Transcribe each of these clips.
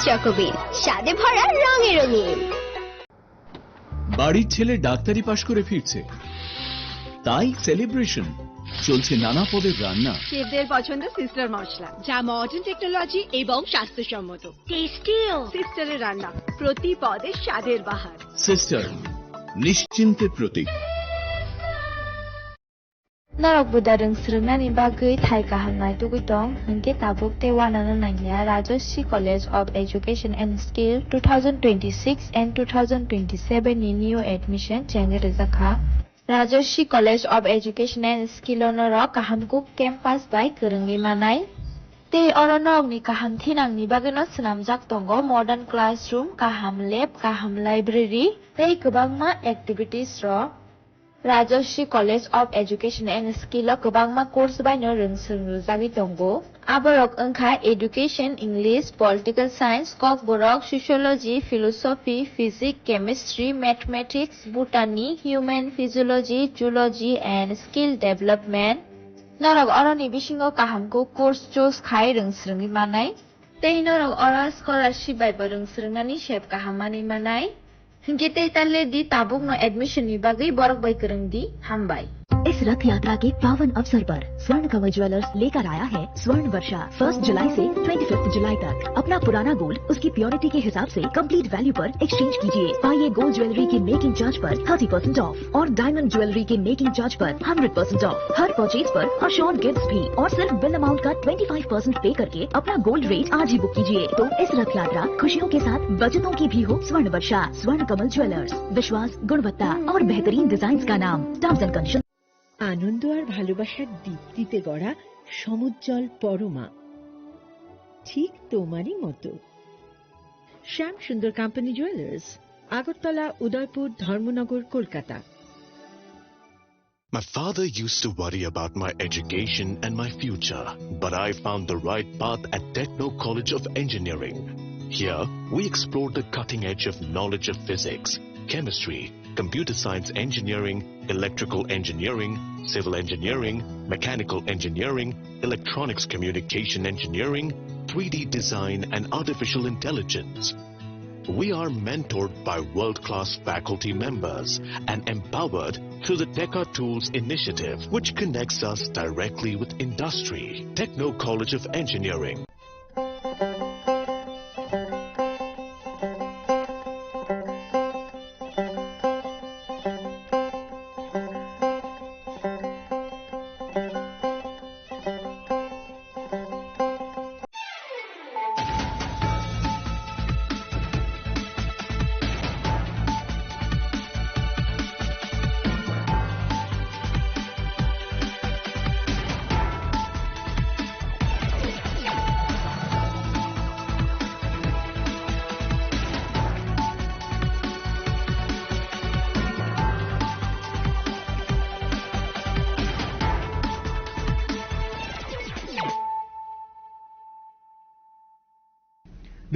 চকোবিন স্বাদে ভরা রঙে রঙিন। বাড়ির ছেলে ডাক্তারি পাশ করে ফিরছে, তাই সেলিব্রেশন চলছে নানা পদের রান্না। শেফদের পছন্দ সিস্টার মশলা, যা মডার্ন টেকনোলজি এবং স্বাস্থ্যসম্মত। টেস্টিও সিস্টারের রান্না, প্রতি পদে স্বাদের বাহার। Sister, নিশ্চিন্তের Pratik. Narok budareng srengani bagui thai kahamnai tugutong hingke tabuk te wanana nangya Rajoshi College of Education and Skill 2026 and 2027 ni new admission change rezakha Rajoshi College of Education and Skill onorok kahamkuk campus by kerengi manai te oronok ni kaham thinang ni bageno snamjak tongo modern classroom kaham lab kaham library tei kwbangma activities ro Rajoshi College of Education and Skill o kwbangma course baino rongsrungjagui tongo. Aborok wngkha Education, English, Political Science, Kokborok, Sociology, Philosophy, Physics, Chemistry, Mathematics, Botany, Human Physiology, Zoology and Skill Development. Norok oroni bisingo kahamko course choose khai rongsrungui manai. Tei norok ora scholarship bai rongsrungnani sep kahamani manai. Hingke talle di tabuk no admission ni bagui borok bai kereng di hambai. इस रथ यात्रा के पावन अवसर पर स्वर्ण कमल jewellers लेकर आया है स्वर्ण वर्षा 1 जुलाई से 25 जुलाई तक। अपना पुराना गोल्ड उसकी प्योरिटी के हिसाब से कंप्लीट वैल्यू पर एक्सचेंज कीजिए। पाइए गोल्ड ज्वेलरी के मेकिंग चार्ज पर 30% ऑफ और डायमंड ज्वेलरी के मेकिंग चार्ज पर 100% ऑफ। हर परचेज पर अश्योर्ड गिफ्ट्स भी और सिर्फ बिल अमाउंट का 25% पे करके अपना गोल्ड रेट आज ही बुक कीजिए। तो इस रथ यात्रा खुशियों के साथ बचतों की भी हो। स्वर्ण वर्षा, स्वर्ण कमल ज्वेलर्स, विश्वास, गुणवत्ता और बेहतरीन डिजाइन का नाम। Terms and condition. আনন্দ আর ভালোবাসার দীপ্তিতে গড়া সমুজ্জ্বল পরমা, ঠিক তোমারই মতো। শ্যাম সুন্দর company jewellers, Agartala, Udaipur, Dharmanagar, Kolkata. My father used to worry about my education and my future, but I found the right path at Techno College of Engineering. Here, we explored the cutting edge of knowledge of physics, chemistry, computer science engineering, electrical engineering, civil engineering, mechanical engineering, electronics communication engineering, 3D design and artificial intelligence. We are mentored by world-class faculty members and empowered through the Teka Tools initiative, which connects us directly with industry. Techno College of Engineering.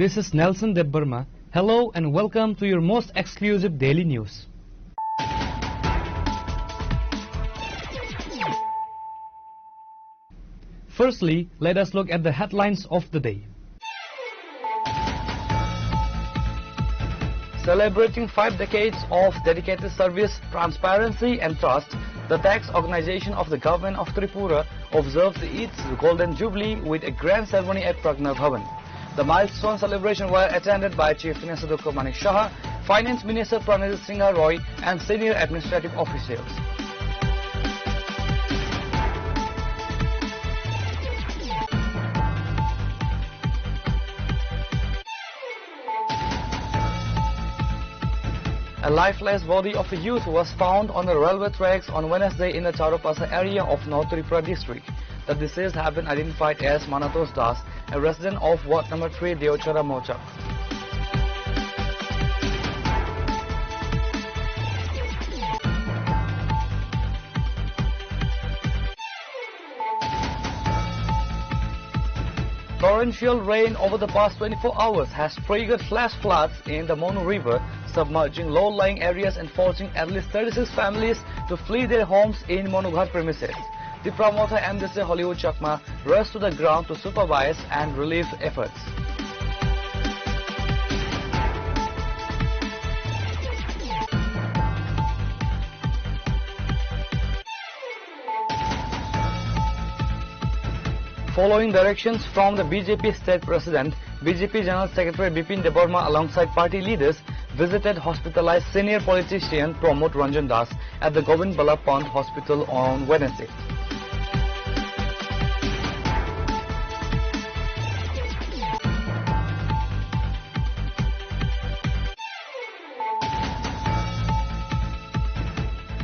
This is Nelson Debbarma. Hello and welcome to your most exclusive daily news. Firstly, let us look at the headlines of the day. Celebrating 5 decades of dedicated service, transparency and trust, the tax organization of the government of Tripura observes its Golden Jubilee with a grand ceremony at Pragna Bhavan. The milestone celebration were attended by Chief Minister Dr. Manik Shah, Finance Minister Pranil Singh Roy and senior administrative officials. A lifeless body of a youth was found on the railway tracks on Wednesday in the Charopasa area of North Tripura district. The deceased have been identified as Manatos Das, a resident of Ward number 3, Deochara Mocha. Torrential rain over the past 24 hours has triggered flash floods in the Monu River, submerging low-lying areas and forcing at least 36 families to flee their homes in Monughat premises. The promoter MDC Hollywood Chakma rushed to the ground to supervise and relief efforts. Following directions from the BJP State President, BJP General Secretary Bipin Debarma alongside party leaders visited hospitalized senior politician Pramod Ranjan Das at the Govind Ballabh Pant Hospital on Wednesday.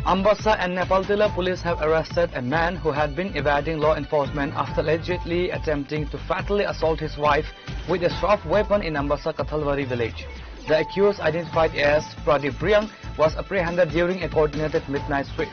Ambassa and Nepaltila police have arrested a man who had been evading law enforcement after allegedly attempting to fatally assault his wife with a sharp weapon in Ambassa Kathalwari village. The accused, identified as Pradeep Priang, was apprehended during a coordinated midnight sweep.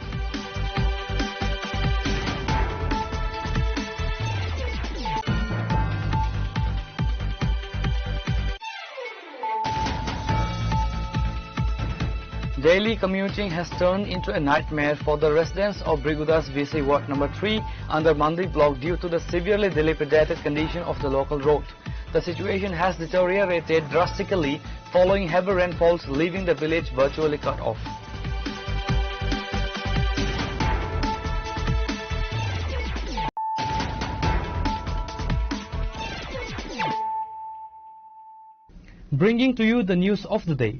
Daily commuting has turned into a nightmare for the residents of Brigudas VC Ward number 3 under Mandi block due to the severely dilapidated condition of the local road. The situation has deteriorated drastically following heavy rainfalls, leaving the village virtually cut off. Bringing to you the news of the day.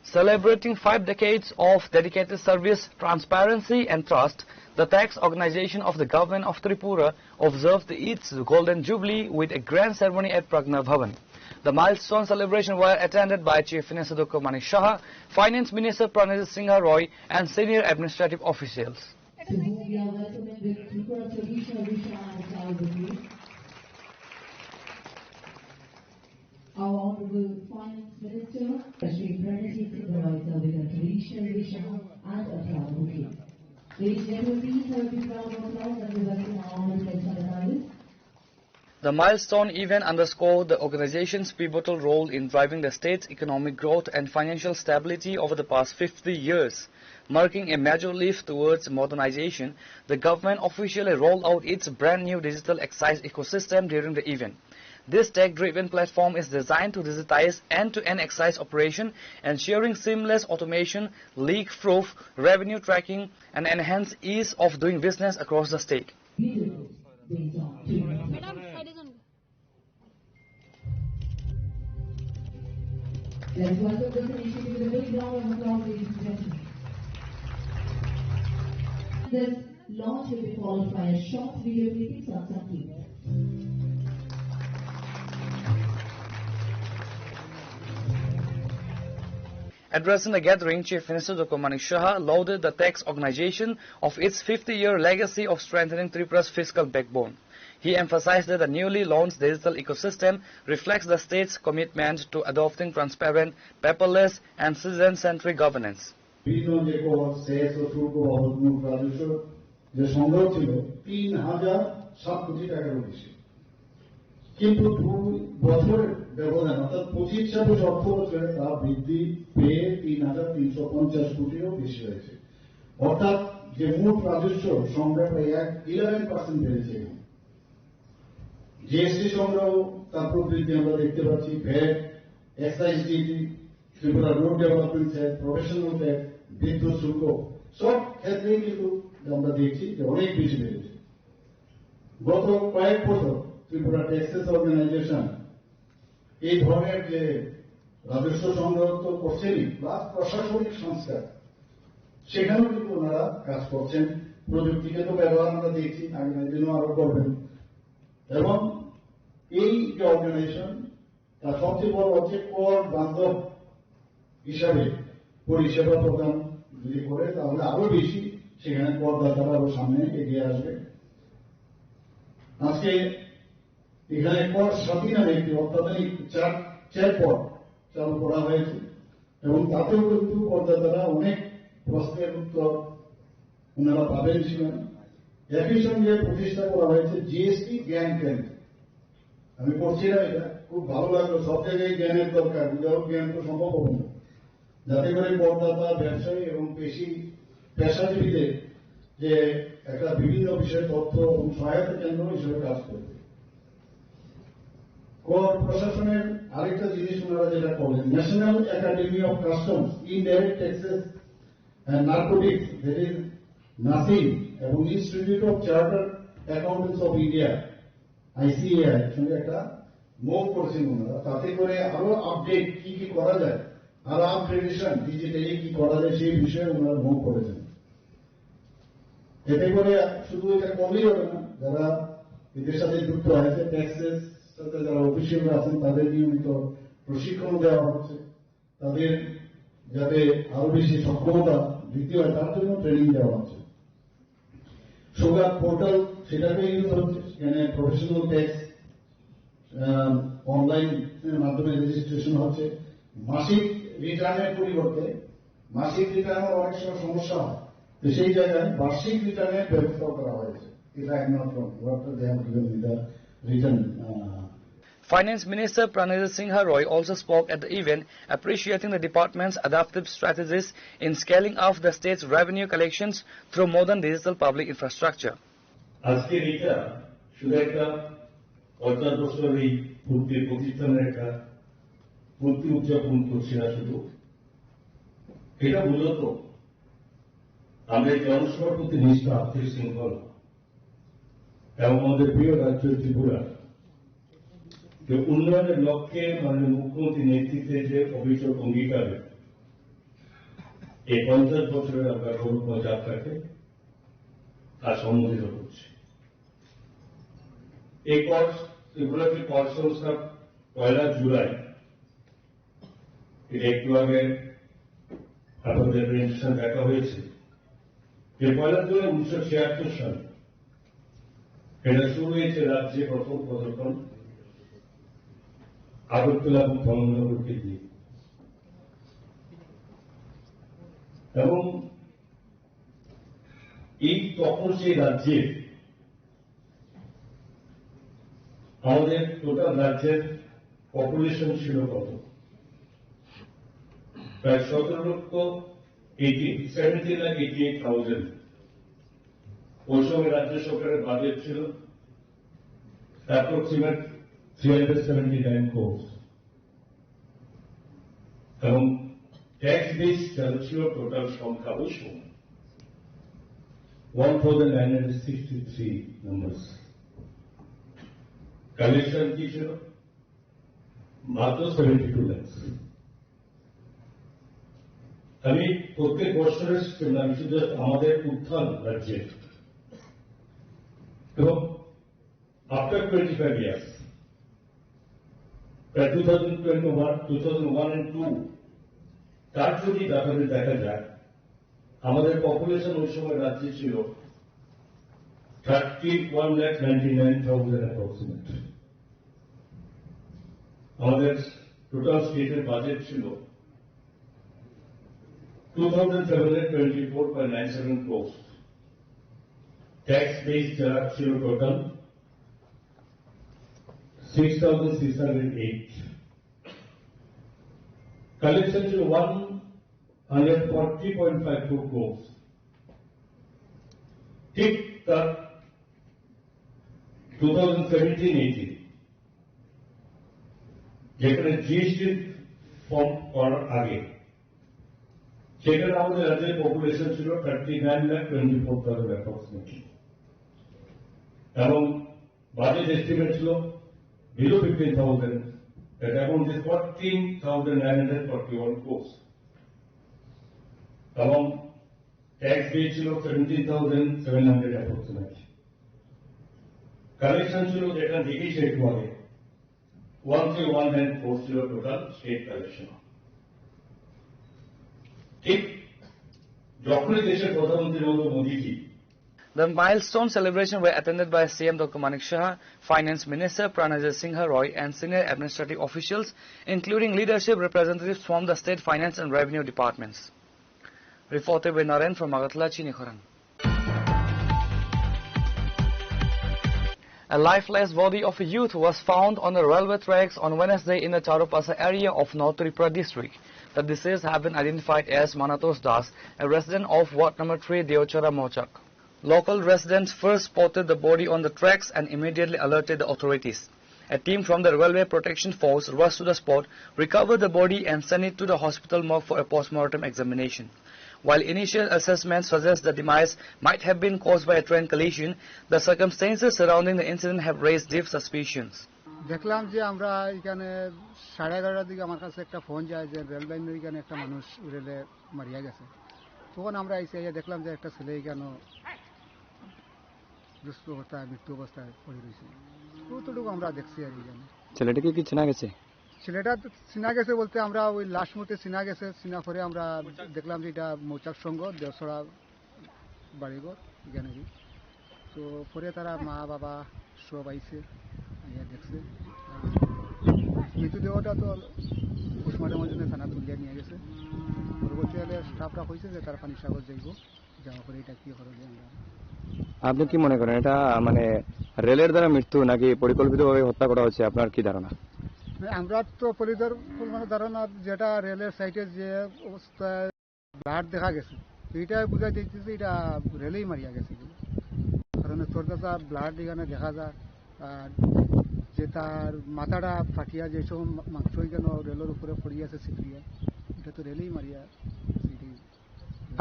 Celebrating 5 decades of dedicated service, transparency and trust, the tax organization of the government of Tripura observed its Golden Jubilee with a grand ceremony at Pragna Bhavan. The milestone celebration were attended by Chief Minister Dr. Manik Saha, Finance Minister Pranajit Singha Roy and senior administrative officials. Our Honorable Finance Minister, Shri Pranajit Singha Roy, with a traditional vision and a proud bouquet. Ladies and gentlemen, please have a big round of applause and we welcome our Honorable Excellencies. The milestone event underscored the organization's pivotal role in driving the state's economic growth and financial stability over the past 50 years. Marking a major leap towards modernization, the government officially rolled out its brand new digital excise ecosystem during the event. This tech-driven platform is designed to digitize end-to-end excise operation, ensuring seamless automation, leak-proof revenue tracking, and enhanced ease of doing business across the state. Let's welcome this initiative with a big round of applause, ladies and gentlemen. This launch will be followed by a short video clipping on some keyboard. Addressing the gathering, Chief Minister Dr. Manik Saha lauded the tax organization of its 50-year legacy of strengthening Tripura's fiscal backbone. He emphasized that the newly launched digital ecosystem reflects the state's commitment to adopting transparent, paperless, and citizen-centric governance. কিন্তু 2 বছরের ব্যবধান অর্থাৎ 25-26 অর্থ বছরে তা বৃদ্ধি পেয়ে 3,350 কোটিরও বেশি হয়েছে। অর্থাৎ যে মোট রাজস্ব সংগ্রহ প্রায় 11% বেড়েছে। জিএসটি সংগ্রহ তার প্রবৃদ্ধি আমরা দেখতে পাচ্ছি, VAT, excise duty, Tripura road development tax, professional tax, বিদ্যুৎ শুল্ক সব ক্ষেত্রেই কিন্তু আমরা দেখছি যে অনেক বেশি বেড়েছে। গত কয়েক বছর ত্রিপুরা ট্যাক্সেস অর্গানাইজেশন এই ধরনের যে রাজস্ব সংগ্রহ তো করছেনই, প্লাস প্রশাসনিক সংস্কার সেখানেও কিন্তু ওনারা কাজ করছেন। প্রযুক্তিকে তো ব্যবহার আমরা দেখছি, আগামী দিনেও আরো করবেন। এবং এই যে অর্গানাইজেশন তার সবচেয়ে বড় হচ্ছে কর বান্ধব হিসাবে পরিষেবা প্রদান যদি করে তাহলে আরো বেশি সেখানে করদাতারা আরো সামনে এগিয়ে আসবে। আজকে এখানে কর সাথী নামে একটি অত্যাধুনিক চ্যাটবট চালু করা হয়েছে এবং তাতেও কিন্তু করদাতারা অনেক প্রশ্নের উত্তর ওনারা পাবেন সেখানে একই সঙ্গে প্রতিষ্ঠা করা হয়েছে জিএসটি জ্ঞান কেন্দ্র। আমি পড়ছিলাম এটা, খুব ভালো লাগলো। সব জায়গায় জ্ঞানের দরকার, উদাহরণ জ্ঞান তো সম্ভব হবে না, যাতে করে করদাতা, ব্যবসায়ী এবং পেশাজীবীদের যে একটা বিভিন্ন বিষয়ে তথ্য এবং সহায়তা কেন্দ্র হিসেবে কাজ করবে। কর প্রশাসনের আরেকটা জিনিস ওনারা যেটা করলেন, National Academy of Customs, Indirect Taxes and Narcotics, that is নাসিম, এবং Institute of Chartered Accountants of India, ICAI সঙ্গে একটা মুভ করছেন ওনারা, তাতে করে আরো আপডেট কি কি করা যায়, আরো আপগ্রেডেশন ডিজিটালি কি করা যায় সেই বিষয়ে ওনারা মুভ করেছেন। এতে করে শুধু এটা কমই হবে না, যারা এদের সাথে যুক্ত হয়েছে, ট্যাক্সের সাথে যারা অফিসিয়ালরা আছেন তাদের নিয়মিত প্রশিক্ষণ দেওয়া হচ্ছে, তাদের যাতে আরো বেশি সক্ষমতা বৃদ্ধি হয় তার জন্য ট্রেনিং দেওয়া হচ্ছে। সোগাত পোর্টাল সেটাকে ইউজ হচ্ছে, সেখানে প্রফেশনাল ট্যাক্স অনলাইন মাধ্যমে রেজিস্ট্রেশন হচ্ছে। মাসিক রিটার্নের পরিবর্তে মাসিক রিটার্নের অনেক সময় সমস্যা হয়, তো সেই জায়গায় বার্ষিক রিটার্নের ব্যবস্থা করা হয়েছে। এটা একমাত্র return. Finance Minister Pranajit Singh Roy also spoke at the event, appreciating the department's adaptive strategies in scaling up the state's revenue collections through modern digital public infrastructure. আজকের এটা শুধু একটা 50 বছরের এই পূর্তি প্রতিষ্ঠানের একটা পূর্তি উদযাপন করছি না, শুধু এটা মূলত আমরা জনসভার প্রতি নিষ্ঠা, আর্থিক শৃঙ্খলা এবং আমাদের প্রিয় রাজ্য ত্রিপুরা যে উন্নয়নের লক্ষ্যে মাননীয় মুখ্যমন্ত্রী নেতৃত্বে যে অবিচল অঙ্গীকারে এই 50 বছরের আমরা গৌরবময় যাত্রাকে আজ সম্মোধিত করছি। এই ত্রিপুরাতে কর সংস্থা 1 জুলাই একটু আগে আপনাদের প্রেজেন্টেশন দেখা হয়েছে যে 1 জুলাই 1976 সালে এটা শুরু হয়েছে রাজ্যে প্রথম পদক্ষেপ আগরতলা এবং ধর্মনগরকে দিয়ে, এবং এই তখন সেই রাজ্যে আমাদের টোটাল রাজ্যের পপুলেশন ছিল কত, প্রায় 17,88,000। ওই সময় রাজ্য সরকারের বাজেট ছিল অ্যাপ্রক্সিমেট 379 crores, এবং ট্যাক্স বেস যারা ছিল টোটাল সংখ্যা ওই সময় 1963 নম্বরস। কালেকশন কি ছিল মাত্র 72 lakhs। আমি প্রত্যেক বছরের আমি শুধু আমাদের উত্থান রাজ্যের, এবং আফটার 25 years 2001 and 2 তার যদি ব্যাপারে দেখা যায়, আমাদের পপুলেশন ওই সময় রাজ্যে ছিল 31,99,000 অ্যাপ্রক্সিমেট। আমাদের টোটাল স্টেটের বাজেট ছিল 2,724.97 crores। ট্যাক্স বেস যারা ছিল টোটাল 6,608। কালেকশন ছিল 140.52 crores। ঠিক তার 2017-18 যেখানে জিএসটি ফর্ম করার আগে সেখানে আমাদের রাজ্যের পপুলেশন ছিল 39,24,000 অ্যাপ্রক্সিমেটলি, এবং বাজেট এস্টিমেট ছিল below 15,000, that amount is 14,941 crores, এবং ট্যাক্স বেস ছিল 17,700 অ্যাপ্রক্সিমেটলি। কালেকশন ছিল যেখানে দেখেছি একটু আগে 1,319 crores ছিল টোটাল স্টেট কালেকশন। ঠিক যখনই দেশের প্রধানমন্ত্রী নরেন্দ্র মোদীজি The milestone celebration were attended by CM Dr. Manik Shah, Finance Minister Pranajit Singh Roy and senior administrative officials, including leadership representatives from the state finance and revenue departments. Reported by Naren from Agartala, Chini Khoran. A lifeless body of a youth was found on the railway tracks on Wednesday in the Charopasa area of North Tripura district. The deceased have been identified as Manatos Das, a resident of Ward number 3, Deochara Mochak. Local residents first spotted the body on the tracks and immediately alerted the authorities. A team from the Railway Protection Force rushed to the spot, recovered the body and sent it to the hospital morgue for a post-mortem examination. While initial assessments suggest the demise might have been caused by a train collision, the circumstances surrounding the incident have raised deep suspicions. দেখলাম যে আমরা এখানে 11:30টার দিকে আমার কাছে একটা phone যায় যে রেল লাইনের এখানে একটা মানুষ রেলে মারিয়া গেছে। তখন আমরা এসে দেখলাম যে একটা ছেলে এখানে দুস্থ অবস্থায় মৃত্যু অবস্থায় পড়ে রয়েছে। কতটুকু আমরা দেখছি আর এখানে। ছেলেটাকে কি চেনা গেছে? ছেলেটা চিনা গেছে বলতে আমরা ওই লাস্ট মুহূর্তে চিনা গেছে, চিনা করে আমরা দেখলাম যে এটা মৌচাক সংঘ দেওছড়া বাড়িঘর এখানেরই। তো পরে তারা মা বাবা সব আইছে দেখছে। মৃতদেহটা তো পোস্টমর্টমের জন্য থানা তুলিয়া নিয়ে গেছে। পরবর্তীকালে স্টাফরা হয়েছে যে তারা পানি সাগর যাইব, যাওয়া করে এটা কি করে আমরা। আপনি কি মনে করেন এটা মানে রেলের দ্বারা মৃত্যু নাকি পরিকল্পিতভাবে হত্যা করা হচ্ছে, আপনার কি ধারণা? আমরা তো পরিকল্পনা ধারণা যেটা রেলের সাইডে যে অবস্থায় ব্লাড দেখা গেছে এইটাই বুঝাই দিতেছে এটা রেলেই মারিয়া গেছে। কারণ তোর কাছে ব্লাড এখানে দেখা যায় আর যে তার মাথাটা ফাটিয়া যেসব মাংস এখানে রেলের উপরে পড়িয়ে আছে সিপিয়া, এটা তো রেলেই মারিয়া।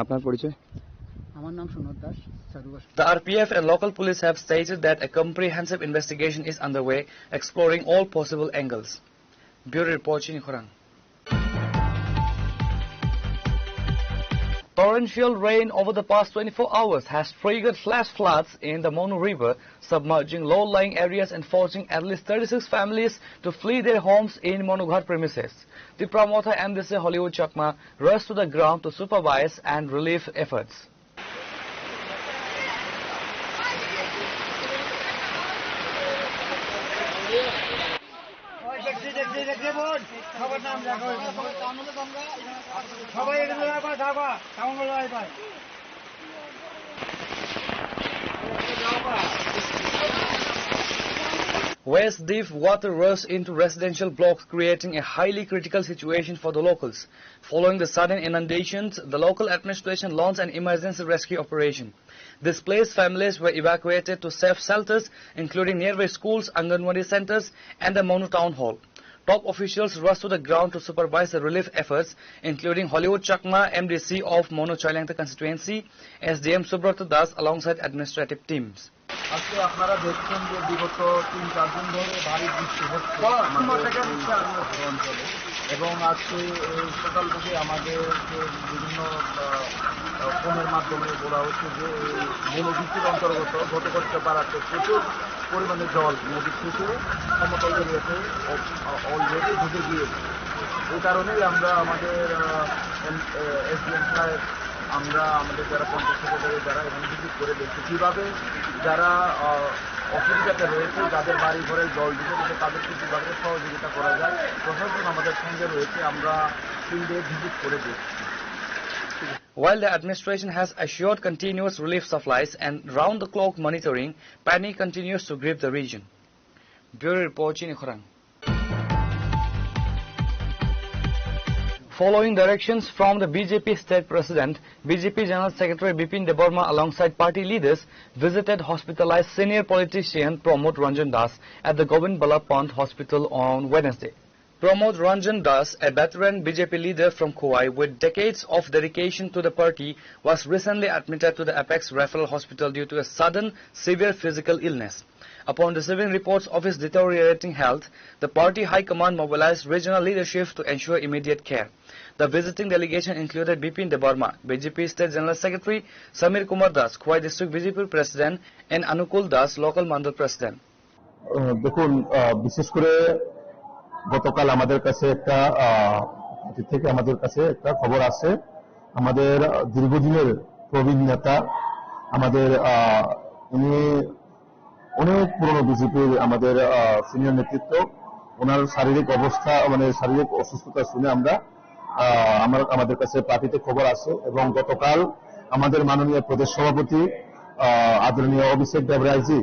আপনার পরিচয়? আমার নাম সুনদ Das. The RPF and local police have stated that a comprehensive investigation is underway, exploring all possible angles. Bureau Report, Chinikhorang. Torrential rain over the past 24 hours has triggered flash floods in the Monu River, submerging low-lying areas and forcing at least 36 families to flee their homes in Monughat premises. The promoter MDC Hollywood Chakma rushed to the ground to supervise and relief efforts. Waist deep water rushed into residential blocks, creating a highly critical situation for the locals. Following the sudden inundations, the local administration launched an emergency rescue operation. Displaced families were evacuated to safe shelters, including nearby schools, Anganwadi centers, and the Monu town hall. Top officials rushed to the ground to supervise the relief efforts, including Hollywood Chakma, MDC of Monu Chailangta constituency, SDM Subrata Das, alongside administrative teams. আজকে আপনারা দেখছেন যে বিগত 3-4 দিন ধরে ভারী বৃষ্টি হচ্ছে অঞ্চলে, এবং আজকে সকাল থেকে আমাদের বিভিন্ন ফোনের মাধ্যমে বলা হচ্ছে যে মনোবৃত্তির অন্তর্গত গতকালকে পাড়াতে প্রচুর পরিমাণে জল নদীর থেকে সমতল এরিয়াতে অলরেডি ঢুকে গিয়েছে। এই কারণেই আমরা আমাদের এসডিএম সাহেব, আমরা আমাদের যারা পঞ্চায়েত সেক্রেটারি যারা এখানে ভিজিট করে দেখছি কীভাবে যারা অসুবিধাতে রয়েছে, যাদের বাড়ি ঘরে জল ঢুকে রয়েছে তাদেরকে কীভাবে সহযোগিতা করা যায়। প্রশাসন আমাদের সঙ্গে রয়েছে, আমরা ফিল্ডে ভিজিট করে দেখছি। While the administration has assured continuous relief supplies and round-the-clock monitoring, panic continues to grip the region. Bureau Report, Chinikhorang. Following directions from the BJP State President, BJP General Secretary Bipin Debarma alongside party leaders visited hospitalized senior politician Pramod Ranjan Das at the Govind Ballabh Pant Hospital on Wednesday. Pramod Ranjan Das, a veteran BJP leader from Khowai with decades of dedication to the party, was recently admitted to the Apex Referral Hospital due to a sudden severe physical illness. Upon receiving reports of his deteriorating health, the party high command mobilized regional leadership to ensure immediate care. The visiting delegation included Bipin Debarma, BJP State General Secretary, Samir Kumar Das, Khowai District BJP President, and Anukul Das, local Mandal President. দেখুন, বিশেষ করে গতকাল আমাদের কাছে একটা খবর আছে। আমাদের দীর্ঘদিনের প্রবীণ নেতা, আমাদের উনি অনেক পুরনো বিজেপির আমাদের সিনিয়র নেতৃত্ব, ওনার শারীরিক অবস্থা মানে শারীরিক অসুস্থতা শুনে আমাদের কাছে পার্টিতে খবর আসে, এবং গতকাল আমাদের মাননীয় প্রদেশ সভাপতি আদরণীয় অভিষেক দেবরায়জি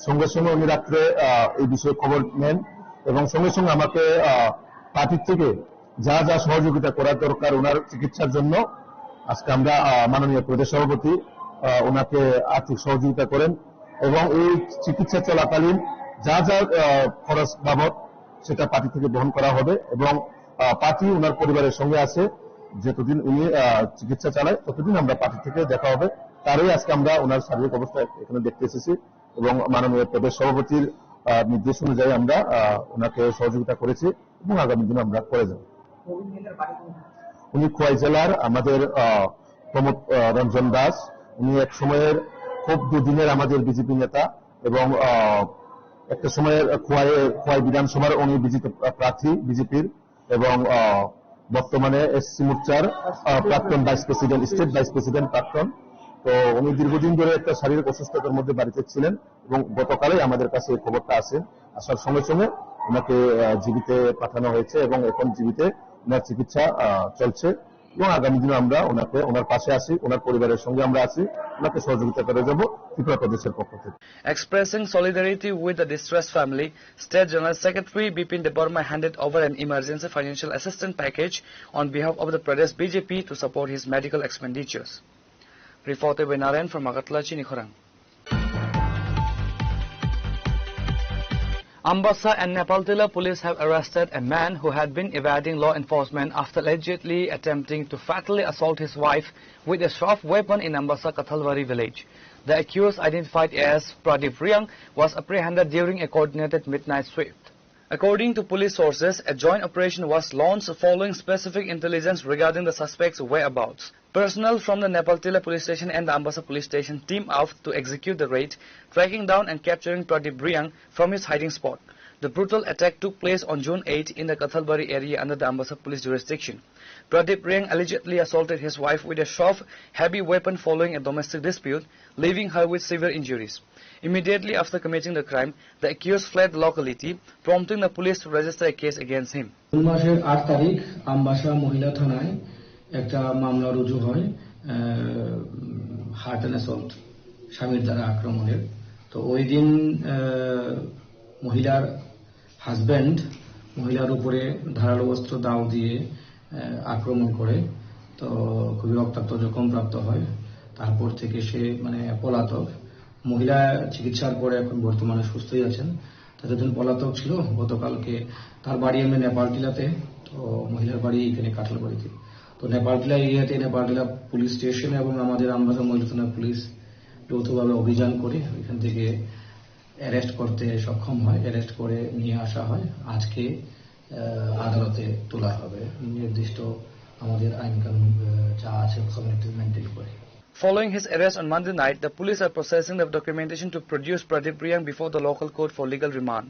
সঙ্গে সঙ্গে উনি রাত্রে এই বিষয়ে খবর নেন এবং সঙ্গে সঙ্গে আমাকে পার্টির থেকে যা যা সহযোগিতা করা দরকার ওনার চিকিৎসার জন্য আজকে আমরা মাননীয় প্রদেশ সভাপতি ওনাকে আর্থিক সহযোগিতা করেন এবং এই চিকিৎসা চলাকালীন যা যা খরচ বাবদ সেটা পার্টি থেকে বহন করা হবে এবং পার্টি ওনার পরিবারের সঙ্গে আছে যতদিন উনি চিকিৎসা চালায় ততদিন আমরা পার্টি থেকে দেখা হবে তারই আজকে আমরা ওনার শারীরিক অবস্থা এখানে দেখতে এসেছি এবং মাননীয় প্রদেশ সভাপতির নির্দেশ অনুযায়ী আমরা ওনাকে সহযোগিতা করেছি এবং আগামী দিনে আমরা করে যাব। উনি খোয়াই জেলার আমাদের প্রমোদ রঞ্জন দাস উনি এক সময়ের খুব দুদিনের আমাদের বিজেপি নেতা এবং একটা সময়ের খোয়াই বিধানসভার উনি বিজেপি প্রার্থী বিজেপির এবং বর্তমানে এসসি মোর্চার প্রাক্তন vice president state vice president প্রাক্তন। তো উনি দীর্ঘদিন ধরে একটা শারীরিক অসুস্থতার মধ্যে বাড়িতে ছিলেন এবং গতকালই আমাদের কাছে এই খবরটা আসে আসার সঙ্গে সঙ্গে ওনাকে জীবিতে পাঠানো হয়েছে এবং এখন জীবিতে ওনার চিকিৎসা চলছে এবং আগামী দিনে আমরা ওনাকে ওনার পাশে আছি ওনার পরিবারের সঙ্গে আমরা আছি ওনাকে সহযোগিতা করে যাব ত্রিপুরা প্রদেশের পক্ষ থেকে। Expressing solidarity with the distressed family, State General Secretary Bipin Debarma handed over an emergency financial assistance package on behalf of the Pradesh BJP to support his medical expenditures. Reported by Narayan from Agartala, Chinikhorang. Ambassa and Nepaltila police have arrested a man who had been evading law enforcement after allegedly attempting to fatally assault his wife with a sharp weapon in Ambassa Kathalwari village. The accused, identified as Pradeep Riang, was apprehended during a coordinated midnight sweep. According to police sources, a joint operation was launched following specific intelligence regarding the suspect's whereabouts. Personnel from the Nepaltila police station and the Ambassa police station teamed out to execute the raid, tracking down and capturing Pradeep Riang from his hiding spot. The brutal attack took place on June 8 in the Kathalbari area under the Ambassa police jurisdiction. Pradeep Riang allegedly assaulted his wife with a sharp, heavy weapon following a domestic dispute, leaving her with severe injuries. Immediately after committing the crime, the accused fled the locality, prompting the police to register a case against him. মাসের 8 তারিখ আমবাসা মহিলা থানায় একটা মামলা রুজু হয় heart and assault স্বামীর দ্বারা আক্রমণের। তো ওই দিন মহিলার হাজব্যান্ড মহিলার উপরে ধারালো অস্ত্র দাও দিয়ে আক্রমণ করে, তো খুবই রক্তাক্ত জখম প্রাপ্ত হয়। তারপর থেকে সে পলাতক। মহিলা চিকিৎসার পরে এখন বর্তমানে সুস্থই আছেন। যতদিন পলাতক ছিল গতকালকে তার বাড়ি আমরা নেপালটিলাতে, তো মহিলার বাড়ি এখানে কাঁঠালবাড়িতে। তো নেপালটিলা এরিয়াতে নেপালটিলা পুলিশ স্টেশন এবং আমাদের আমবাসা মহিলা থানার পুলিশ যৌথভাবে অভিযান করে এখান থেকে অ্যারেস্ট করতে সক্ষম হয়। অ্যারেস্ট করে নিয়ে আসা হয়, আজকে আদালতে তোলা হবে। নির্দিষ্ট আমাদের আইন কানুন যা আছে মেনটেন করে। Following his arrest on Monday night, the police are processing the documentation to produce Pradeep Riang before the local court for legal remand.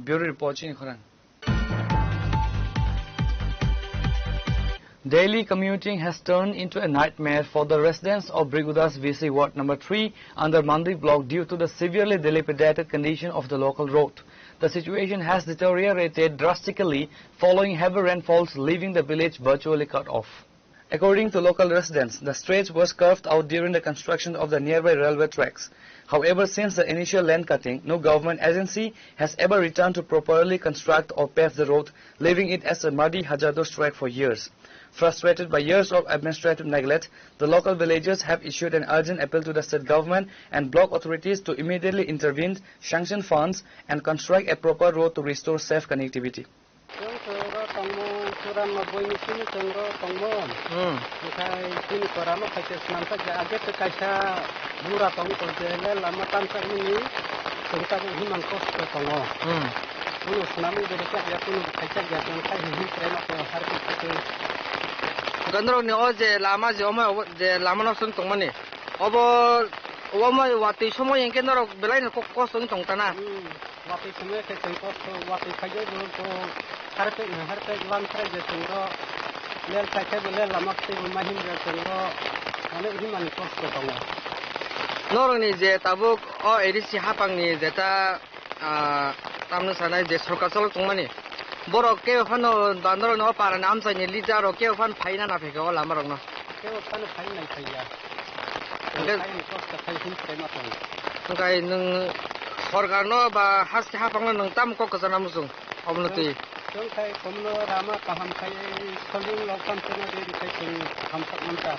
Bureau Report, Chinikhorang. Daily commuting has turned into a nightmare for the residents of Brigudas VC Ward number 3 under Mandi block due to the severely dilapidated condition of the local road. The situation has deteriorated drastically following heavy rainfalls, leaving the village virtually cut off. According to local residents, the stretch was carved out during the construction of the nearby railway tracks. However, since the initial land cutting, no government agency has ever returned to properly construct or pave the road, leaving it as a muddy, hazardous track for years. Frustrated by years of administrative neglect, the local villagers have issued an urgent appeal to the state government and block authorities to immediately intervene, sanction funds, and construct a proper road to restore safe connectivity. Gandro ni oje lama joma je lama no sun tongmani obo obo wati somo yang kendaro belai no ko sun tongtana wati somo ke sun ko wati khaje ko harpe lan khare je sungro lel khaje lel lama te mahim je sungro ane uri mani ko tongo norong ni je tabuk o edisi hapang ni jeta tamno sanai je sarkar chalok tongmani borok ke phano dandro no para nam sai ni lijaro ke phan phaina na pheko la marong no ke phan phai nai phaiya ngai nung Sorgarno ba haski hapangno nang tam ko kazana musung obnoti Jong khai komno rama kaham khai soling lokam tena de khai sing hamsak manta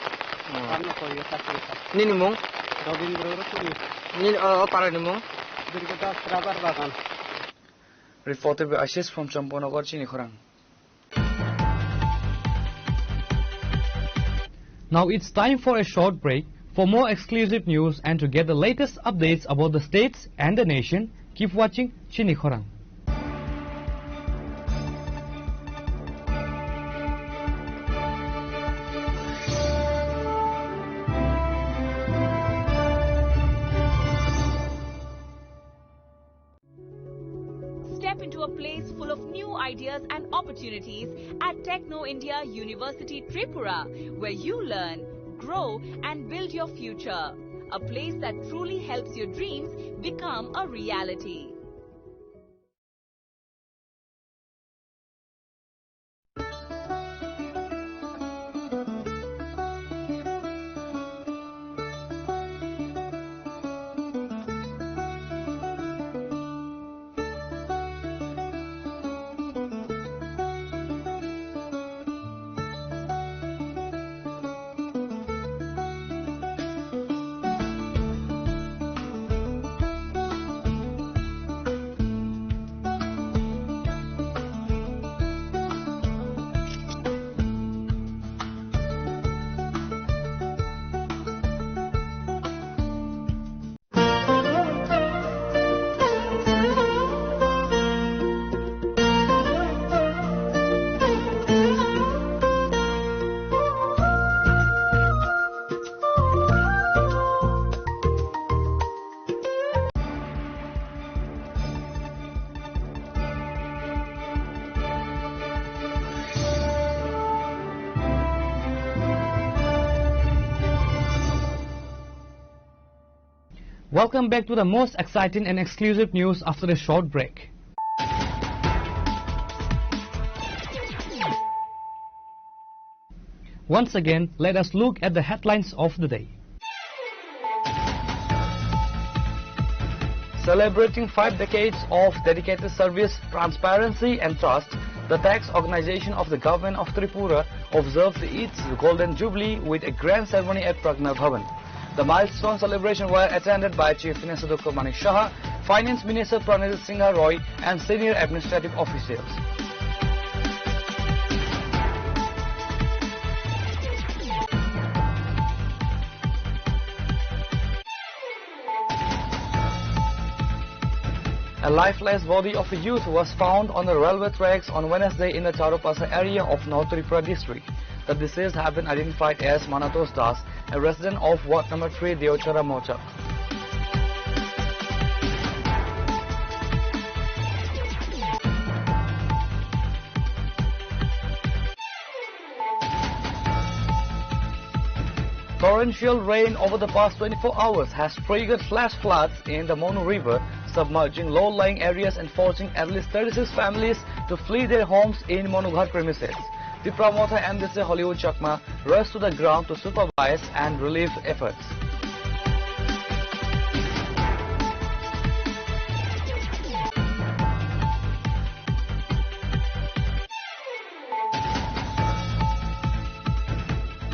kanno ko yata kita Nini mung Robindro Rukuni Nin para ni mung Durgata Trabar Bagan Reported by Ashish from Champonagar, Chinikhorang. Now it's time for a short break. For more exclusive news and to get the latest updates about the states and the nation, keep watching Chinikhorang. Step into a place full of new ideas and opportunities at Techno India University Tripura, where you learn, grow and build your future. A place that truly helps your dreams become a reality. Welcome back to the most exciting and exclusive news after a short break. Once again, let us look at the headlines of the day. Celebrating 5 decades of dedicated service, transparency and trust, the tax organization of the government of Tripura observed its Golden Jubilee with a grand ceremony at Pragna Bhavan. The milestone celebration were attended by Chief Minister Dr. Manik Shah, Finance Minister Pranit Singh Roy and senior administrative officials. A lifeless body of a youth was found on the railway tracks on Wednesday in the Charopasa area of North Tripura district. The deceased have been identified as Manatos Das, a resident of Ward number 3, Deochara Mocha. Torrential rain over the past 24 hours has triggered flash floods in the Monu River, submerging low-lying areas and forcing at least 36 families to flee their homes in Monughar premises. The promoter MDC Hollywood Chakma rushed to the ground to supervise and relieve efforts.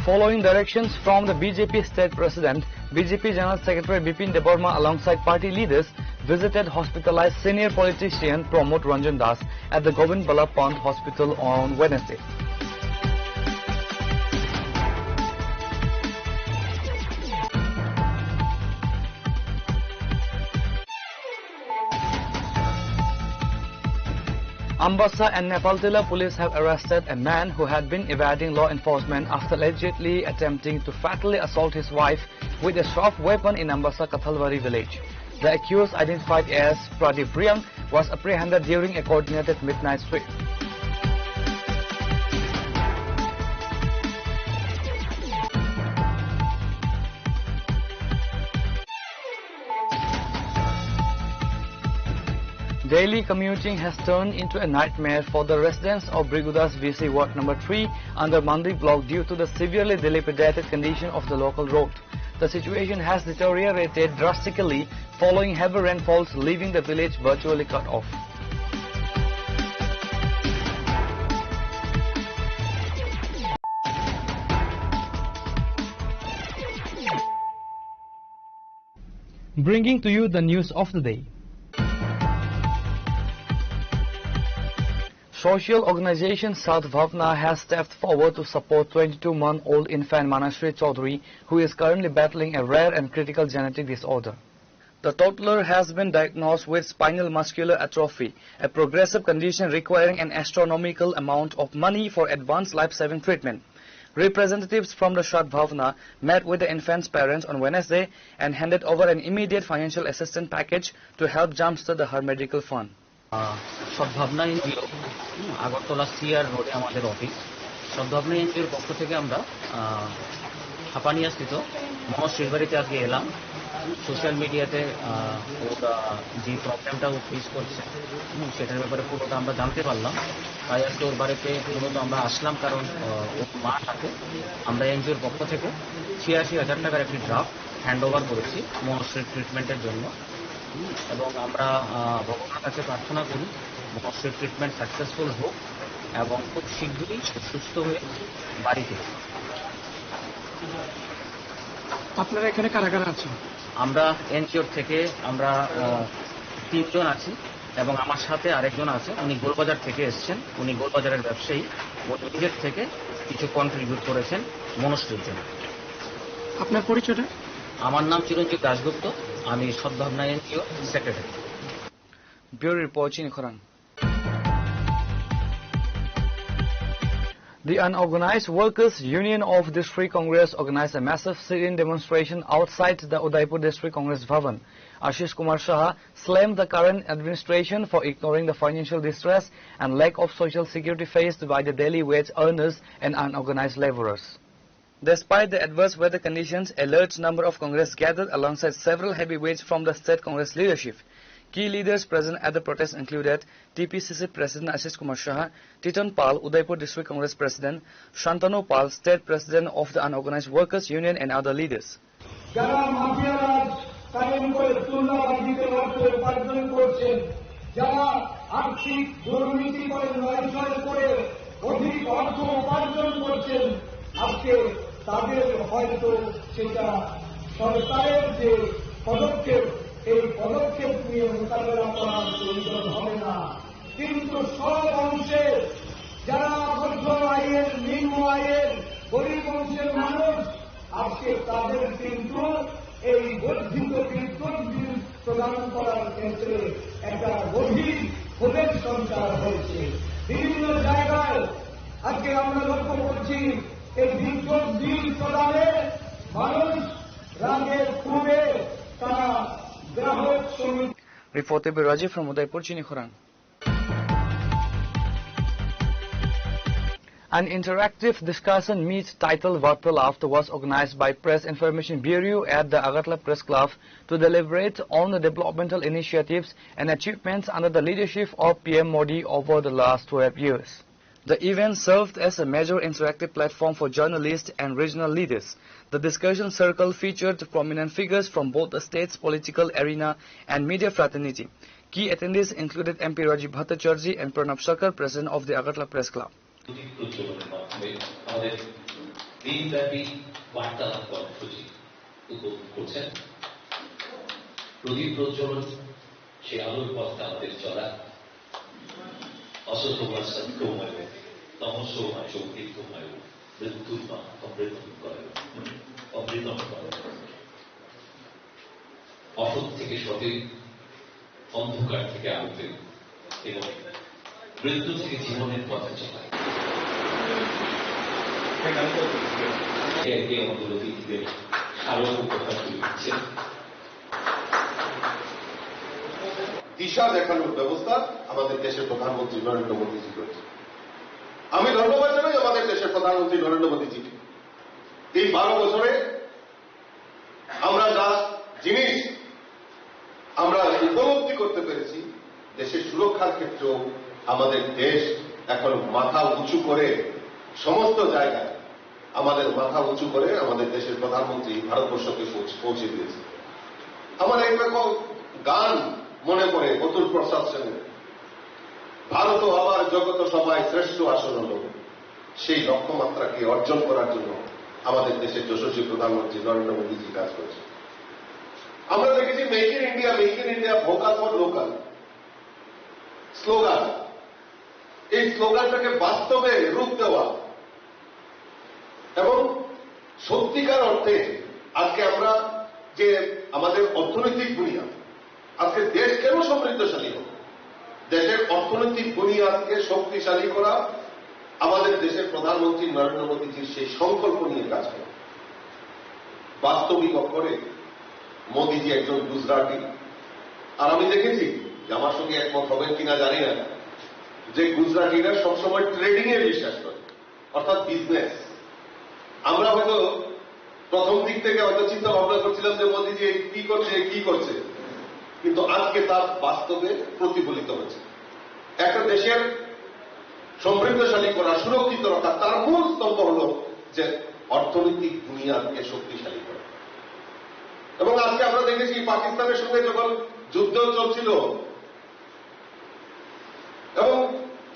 Following directions from the BJP State President, BJP General Secretary Bipin Deborma alongside party leaders visited hospitalized senior politician Pramod Ranjan Das at the Govind Ballabh Pant Hospital on Wednesday. Ambassa and Nepaltila police have arrested a man who had been evading law enforcement after allegedly attempting to fatally assault his wife with a sharp weapon in Ambassa Kathalwari village. The accused, identified as Pradeep Priang, was apprehended during a coordinated midnight sweep. Daily commuting has turned into a nightmare for the residents of Brigudas VC Ward number 3 under Mandi block due to the severely dilapidated condition of the local road. The situation has deteriorated drastically following heavy rainfalls, leaving the village virtually cut off. Bringing to you the news of the day. Social organization South Bhavna has stepped forward to support 22-month-old infant Manashri Chaudhary, who is currently battling a rare and critical genetic disorder. The toddler has been diagnosed with spinal muscular atrophy, a progressive condition requiring an astronomical amount of money for advanced life-saving treatment. Representatives from the South Bhavna met with the infant's parents on Wednesday and handed over an immediate financial assistance package to help jumpstart her medical fund. Sadbhavana NGO Agartala CR রোডে আমাদের office. সদ্ভাবনা এনজিওর পক্ষ থেকে আমরা হাপানিয়া স্থিত মহশ্রীর বাড়িতে আজকে এলাম। সোশ্যাল মিডিয়াতে ওরা যে প্রবলেমটা ও ফেস করছে সেটার ব্যাপারে পুরোটা আমরা জানতে পারলাম। তাই আজকে ওর বাড়িতে মূলত আমরা আসলাম, কারণ ওর মা সাথে আমরা এনজিওর পক্ষ থেকে ৮৬,০০০ টাকার একটি ড্রাফট হ্যান্ড ওভার করেছি মহশ্রীর ট্রিটমেন্টের জন্য, এবং আমরা ভগবানের কাছে প্রার্থনা করি মহশ্রীর ট্রিটমেন্ট সাকসেসফুল হোক এবং খুব শীঘ্রই সুস্থ হয়ে বাড়িতে। আপনারা এখানে কারা কারা আছেন? আমরা এনজিওর থেকে আমরা ৩ জন আছি এবং আমার সাথে আরেকজন আছে, উনি গোলবাজার থেকে এসছেন। উনি গোলবাজারের ব্যবসায়ী, উনি নিজের থেকে কিছু কন্ট্রিবিউট করেছেন মনশ্রীর জন্য। আপনার পরিচয়টা? আমার নাম চিরঞ্জিত দাশগুপ্ত, আমি Sadbhavana NGO secretary. Bureau Report, Chinikhorang. The Unorganized Workers Union of District Congress organized a massive sit-in demonstration outside the Udaipur District Congress Bhavan. Ashish Kumar Shah slammed the current administration for ignoring the financial distress and lack of social security faced by the daily wage earners and unorganized laborers. Despite the adverse weather conditions, a large number of Congress gathered alongside several heavyweights from the state Congress leadership. Key leaders present at the protest included TPCC President Ashish Kumar Shah, Titan Pal, Udaipur District Congress President, Shantanu Pal, State President of the Unorganized Workers Union and other leaders. যারা মাফিয়ারাজ কায়েম করে তুলনাবাজিতে অর্থ উপার্জন করছেন, যারা আর্থিক দুর্নীতি করে নয়ছয় করে অধিক অর্থ উপার্জন করছেন, আজকে তাদের হয়তো সেটা সরকারের যে পদক্ষেপ, এই পদক্ষেপ নিয়ে মোকাবেলা করার প্রয়োজন হবে না। কিন্তু সব অংশের যারা মধ্য আয়ের, নিম্ন আয়ের, গরিব অংশের মানুষ, আজকে তাদের কিন্তু এই বর্ধিত বিদ্যুৎ বিল প্রদান করার ক্ষেত্রে একটা গভীর ক্ষোভের সঞ্চার হয়েছে। বিভিন্ন জায়গায় আজকে আমরা লক্ষ্য করছি এই বিদ্যুৎ বিল প্রদানে মানুষ রাগের ক্ষোভে তারা গ্রাহক সমিতি। Reported by Rajiv from Udaipur, Chinikhorang. An interactive discussion meet titled Vartalaf was organized by Press Information Bureau at the Agartala Press Club to deliberate on the developmental initiatives and achievements under the leadership of PM Modi over the last 12 years. The event served as a major interactive platform for journalists and regional leaders. The discussion circle featured prominent figures from both the state's political arena and media fraternity. Key attendees included MP Rajiv Bhattacharjee and Pranab Sarkar, president of the Agartala Press Club. অসৎ থেকে সতে, অন্ধকার থেকে আলোতে এবং মৃত্যু থেকে জীবনের পথে চলায়। একে আমাদের অতিথিদের স্মারক উপহার তুলে দিচ্ছেন। দিশা দেখানোর ব্যবস্থা আমাদের দেশের প্রধানমন্ত্রী নরেন্দ্র মোদীজি করেছে। আমি ধন্যবাদ জানাই আমাদের দেশের প্রধানমন্ত্রী নরেন্দ্র মোদীজিকে। এই 12 বছরে আমরা যা জিনিস আমরা উপলব্ধি করতে পেরেছি, দেশের সুরক্ষার ক্ষেত্রেও আমাদের দেশ এখন মাথা উঁচু করে সমস্ত জায়গায় আমাদের মাথা উঁচু করে আমাদের দেশের প্রধানমন্ত্রী ভারতবর্ষকে পৌঁছে দিয়েছে। আমার একটা গান মনে পড়ে অতুল প্রসাদ সেনের, ভারত আবার জগত সভায় শ্রেষ্ঠ আসন হল। সেই লক্ষ্যমাত্রাকে অর্জন করার জন্য আমাদের দেশের যশস্বী প্রধানমন্ত্রী নরেন্দ্র মোদীজি কাজ করছে। আমরা দেখেছি make in India, vocal for local slogan, এই স্লোগানটাকে বাস্তবে রূপ দেওয়া এবং সত্যিকার অর্থে আজকে আমরা যে আমাদের অর্থনৈতিক বুনিয়াদ, আজকে দেশ কেন সমৃদ্ধশালী হোক, দেশের অর্থনৈতিক বুনিয়াদকে শক্তিশালী করা আমাদের দেশের প্রধানমন্ত্রী নরেন্দ্র মোদীজির সেই সংকল্প নিয়ে কাজ করে। বাস্তবিক অক্ষরে মোদীজি একজন গুজরাটি, আর আমি দেখেছি যে আমার সঙ্গে একমত হবেন কিনা জানি না, যে গুজরাটিরা সবসময় ট্রেডিং এ বিশ্বাস করে, অর্থাৎ বিজনেস। আমরা হয়তো প্রথম দিক থেকে হয়তো চিন্তা ভাবনা করছিলাম যে মোদীজি কি করছে, কিন্তু আজকে তার বাস্তবে প্রতিফলিত হচ্ছে। একটা দেশের সমৃদ্ধশালী করা, সুরক্ষিত রাখা, তার মূল স্তম্ভ হল যে অর্থনৈতিক বুনিয়াদকে শক্তিশালী করা। এবং আজকে আমরা দেখেছি পাকিস্তানের সঙ্গে যখন যুদ্ধ চলছিল এবং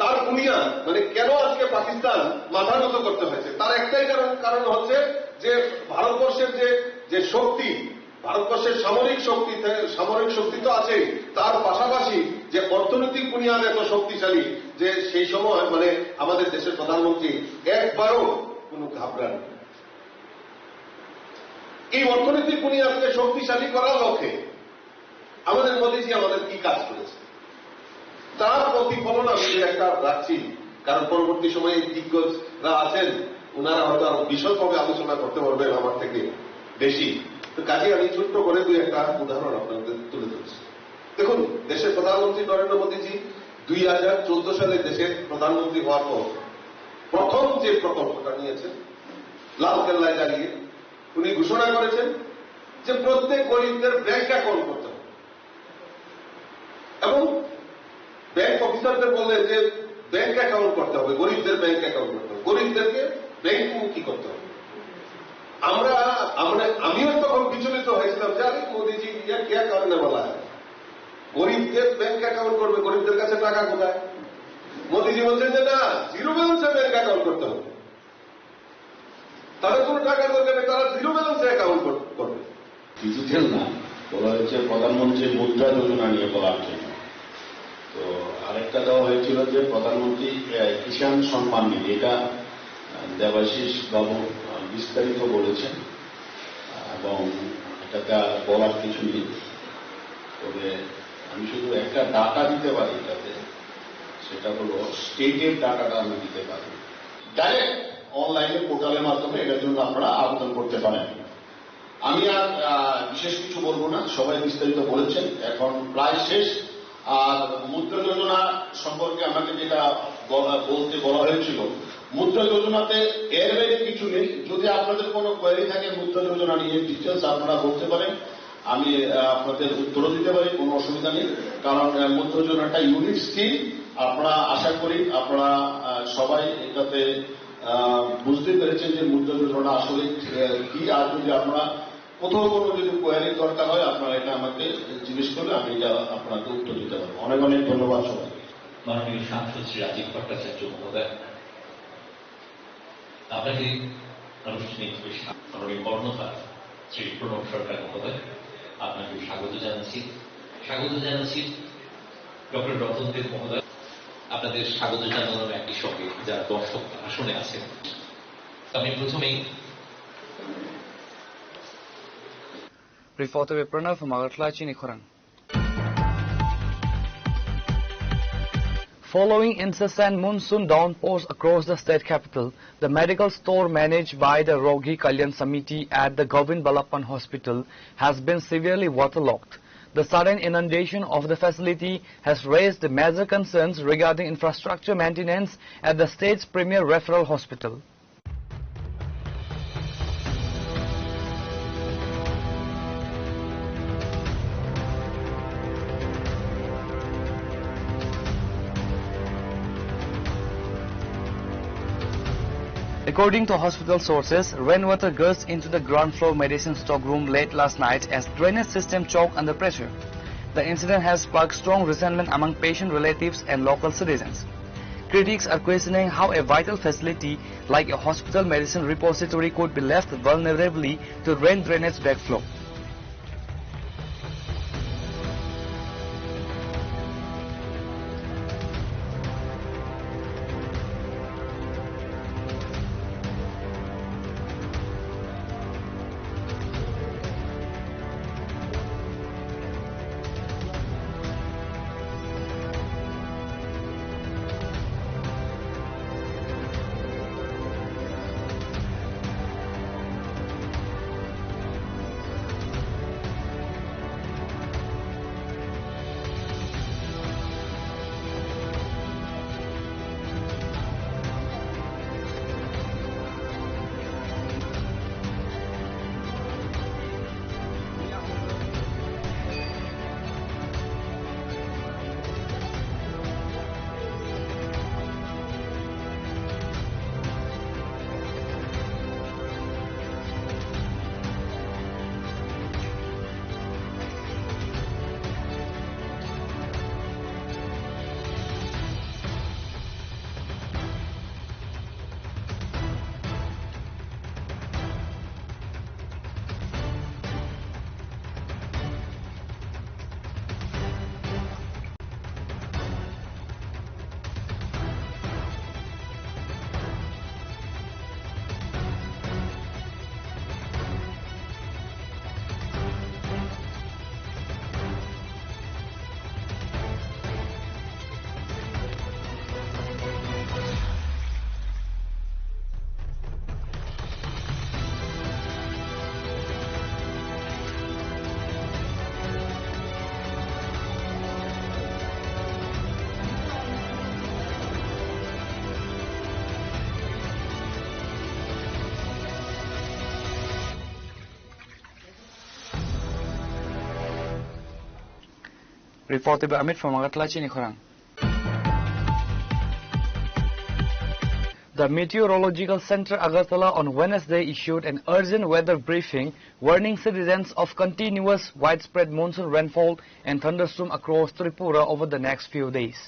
তার বুনিয়াদ মানে কেন আজকে পাকিস্তান মাথা নত করতে হয়েছে, তার একটাই কারণ হচ্ছে যে ভারতবর্ষের যে শক্তি, ভারতবর্ষের সামরিক শক্তি তো আছে, তার পাশাপাশি যে অর্থনৈতিক বুনিয়াদ এত শক্তিশালী যে সেই সময় মানে আমাদের দেশের প্রধানমন্ত্রী একবারও কোন ঘাবড়ান। এই অর্থনৈতিক বুনিয়াদকে শক্তিশালী করার লক্ষ্যে আমাদের মোদীজি আমাদের কি কাজ করেছে তার প্রতিফলন আমি একটা রাখছি, কারণ পরবর্তী সময়ে দিগ্গজরা আছেন, ওনারা হয়তো আরো বিশদভাবে আলোচনা করতে পারবেন আমার থেকে বেশি। তো কাজে আমি ছোট্ট করে দুই একটা উদাহরণ আপনাদের তুলে ধরছি। দেখুন, দেশের প্রধানমন্ত্রী নরেন্দ্র মোদীজি 2014 সালে দেশের প্রধানমন্ত্রী হওয়ার পর প্রথম যে প্রকল্পটা নিয়েছেন, লালকেল্লায় দাঁড়িয়ে উনি ঘোষণা করেছেন যে প্রত্যেক গরিবদের ব্যাংক অ্যাকাউন্ট করতে হবে এবং ব্যাংক অফিসারদের বললেন যে ব্যাংক অ্যাকাউন্ট করতে হবে, গরিবদের ব্যাংক অ্যাকাউন্ট করতে হবে, গরিবদেরকে ব্যাংকমুখী করতে হবে। আমিও তখন বিচলিত হয়েছিলাম যে আরে মোদীজি কে কারণে বলা হয় গরিবদের ব্যাংক অ্যাকাউন্ট করবে, গরিবদের কাছে টাকা কোথায়? মোদীজি বলছেন যে না, জিরো ব্যালেন্সে ব্যাংক অ্যাকাউন্ট করতে হবে, তাদের কোনো টাকার দরকার নেই, তারা জিরো ব্যালেন্সে অ্যাকাউন্ট করবে। ডিজিটাল না, বলা হয়েছে প্রধানমন্ত্রী মুদ্রা যোজনা নিয়ে বলার জন্য। তো আরেকটা দেওয়া হয়েছিল যে প্রধানমন্ত্রী কিষাণ সম্মান নিধি, এটা দেবাশিস বাবু বিস্তারিত বলেছেন এবং এটাতে বলার কিছু নেই। তবে আমি শুধু একটা ডাটা দিতে পারি এটাতে, সেটা হলো স্টেটের ডাটাটা আমি দিতে পারি। ডাইরেক্ট অনলাইনে পোর্টালের মাধ্যমে এটার জন্য আপনারা আবেদন করতে পারেন। আমি আর বিশেষ কিছু বলবো না, সবাই বিস্তারিত বলেছেন, এখন প্রায় শেষ। আর মুদ্রা যোজনা সম্পর্কে আমাকে যেটা বলতে বলা হয়েছিল, মুদ্রা যোজনাতে এর বাইরে কিছু নেই। যদি আপনাদের কোনো কোয়েরি থাকে মুদ্রা যোজনা নিয়ে ডিটেলস আপনারা বলতে পারেন, আমি আপনাদের উত্তরও দিতে পারি, কোনো অসুবিধা নেই। কারণ মুদ্রা যোজনাটা ইউনিক স্কিম, আপনারা আশা করি আপনারা সবাই এটাতে বুঝতে পেরেছেন যে মুদ্রা যোজনা আসলে কি। আর যদি আপনারা কোথাও কোনো যদি কোয়ারির দরকার হয় আপনারা এটা আমাকে জিজ্ঞেস করলে আমি এটা আপনাকে উত্তর দিতে পারবো। অনেক অনেক ধন্যবাদ সবাই। মাননীয় সাংসদ শ্রী রাজীব ভট্টাচার্য মহোদয়, আপনাকে আনুষ্ঠানিক মাননীয় কর্ণধার শ্রী প্রণব সরকার মহোদয়, আপনাকে স্বাগত জানাচ্ছি। ডক্টর রতন দেব মহোদয়, আপনাদের স্বাগত জানানোর একই সঙ্গে যারা দর্শক আসনে আছেন, আমি প্রথমেই Reporter Pranav from Agartala, Chinikhorang. Following incessant monsoon downpours across the state capital, the medical store managed by the Rogi Kalyan Samiti at the Govind Ballappan Hospital has been severely waterlogged. The sudden inundation of the facility has raised major concerns regarding infrastructure maintenance at the state's premier referral hospital. According to hospital sources, rainwater gushed into the ground floor medicine stockroom late last night as drainage system choked under pressure. The incident has sparked strong resentment among patient relatives and local citizens. Critics are questioning how a vital facility like a hospital medicine repository could be left vulnerably to rain drainage backflow. Reported by Amit from Agartala, Chinikhorang. The Meteorological Center Agartala on Wednesday issued an urgent weather briefing warning citizens of continuous widespread monsoon rainfall and thunderstorm across Tripura over the next few days.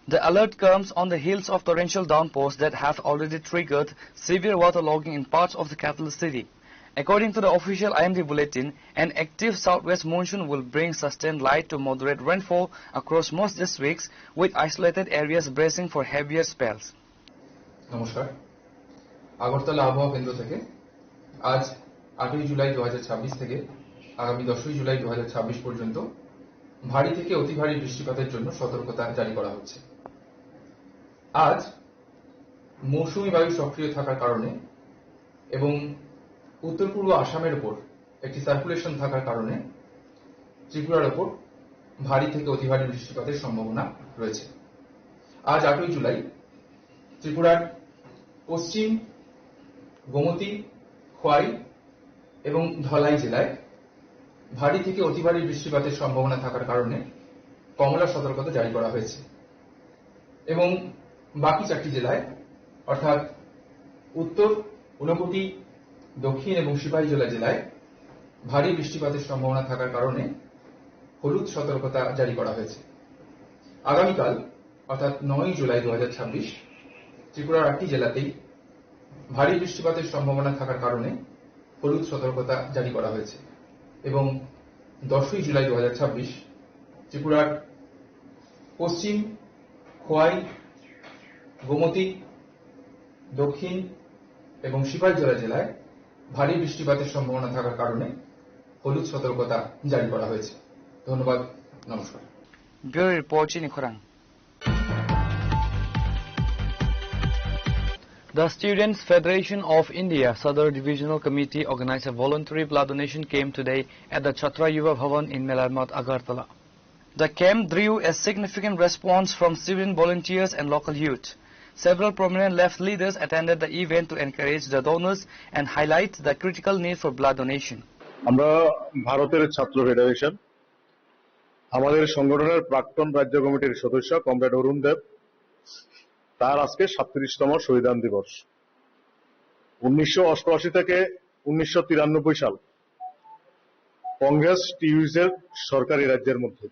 The alert comes on the heels of torrential downpours that have already triggered severe waterlogging in parts of the capital city. According to the official IMD bulletin, an active southwest monsoon will bring sustained light to moderate rainfall across most districts, with isolated areas bracing for heavier spells. নমস্কার, আগরতলা আবহাওয়া কেন্দ্র থেকে আজ 8 জুলাই 2026 থেকে আগামী 10 জুলাই 2026 পর্যন্ত ভারী থেকে অতি ভারী বৃষ্টিপাতের জন্য সতর্কতা জারি করা হচ্ছে। আজ মৌসুমী বায়ু সক্রিয় থাকার কারণে এবং উত্তর পূর্ব আসামের উপর একটি সার্কুলেশন থাকার কারণে ত্রিপুরার উপর ভারী থেকে অতি ভারী বৃষ্টিপাতের সম্ভাবনা রয়েছে। আজ 8 জুলাই ত্রিপুরার পশ্চিম, গোমতী, খোয়াই এবং ধলাই জেলায় ভারী থেকে অতি ভারী বৃষ্টিপাতের সম্ভাবনা থাকার কারণে কমলা সতর্কতা জারি করা হয়েছে এবং বাকি 4টি জেলায় অর্থাৎ উত্তর, ঊনকোটি, দক্ষিণ এবং সিপাহীজলা জেলায় ভারী বৃষ্টিপাতের সম্ভাবনা থাকার কারণে হলুদ সতর্কতা জারি করা হয়েছে। আগামীকাল অর্থাৎ 9 জুলাই 2026 ত্রিপুরার 8টি জেলাতেই ভারী বৃষ্টিপাতের সম্ভাবনা থাকার কারণে হলুদ সতর্কতা জারি করা হয়েছে এবং 10 জুলাই 2026 ত্রিপুরার পশ্চিম, খোয়াই, গোমতী, দক্ষিণ এবং সিপাহীজলা জেলায় ভারী বৃষ্টিপাতের সম্ভাবনা থাকার কারণে হলুদ সতর্কতা জারি করা হয়েছে। ধন্যবাদ, নমস্কার। Bureau Report, Chinikhorang. The Students' Federation of India Sadar Divisional Committee organized a voluntary blood donation camp today at the Chhatra Yuva Bhavan in Melarmat, Agartala. The camp drew a significant response from student volunteers and local youth. Several prominent left leaders attended the event to encourage the donors and highlight the critical need for blood donation. আমরা ভারতের ছাত্র federation, আমাদের সংগঠনের প্রাক্তন রাজ্য কমিটির সদস্য comrade অরুণ দেব, তার আজকে 37তম শহীদান দিবস। 1988 থেকে 1993 সাল কংগ্রেস টিউজের সরকারি রাজ্যের মধ্যে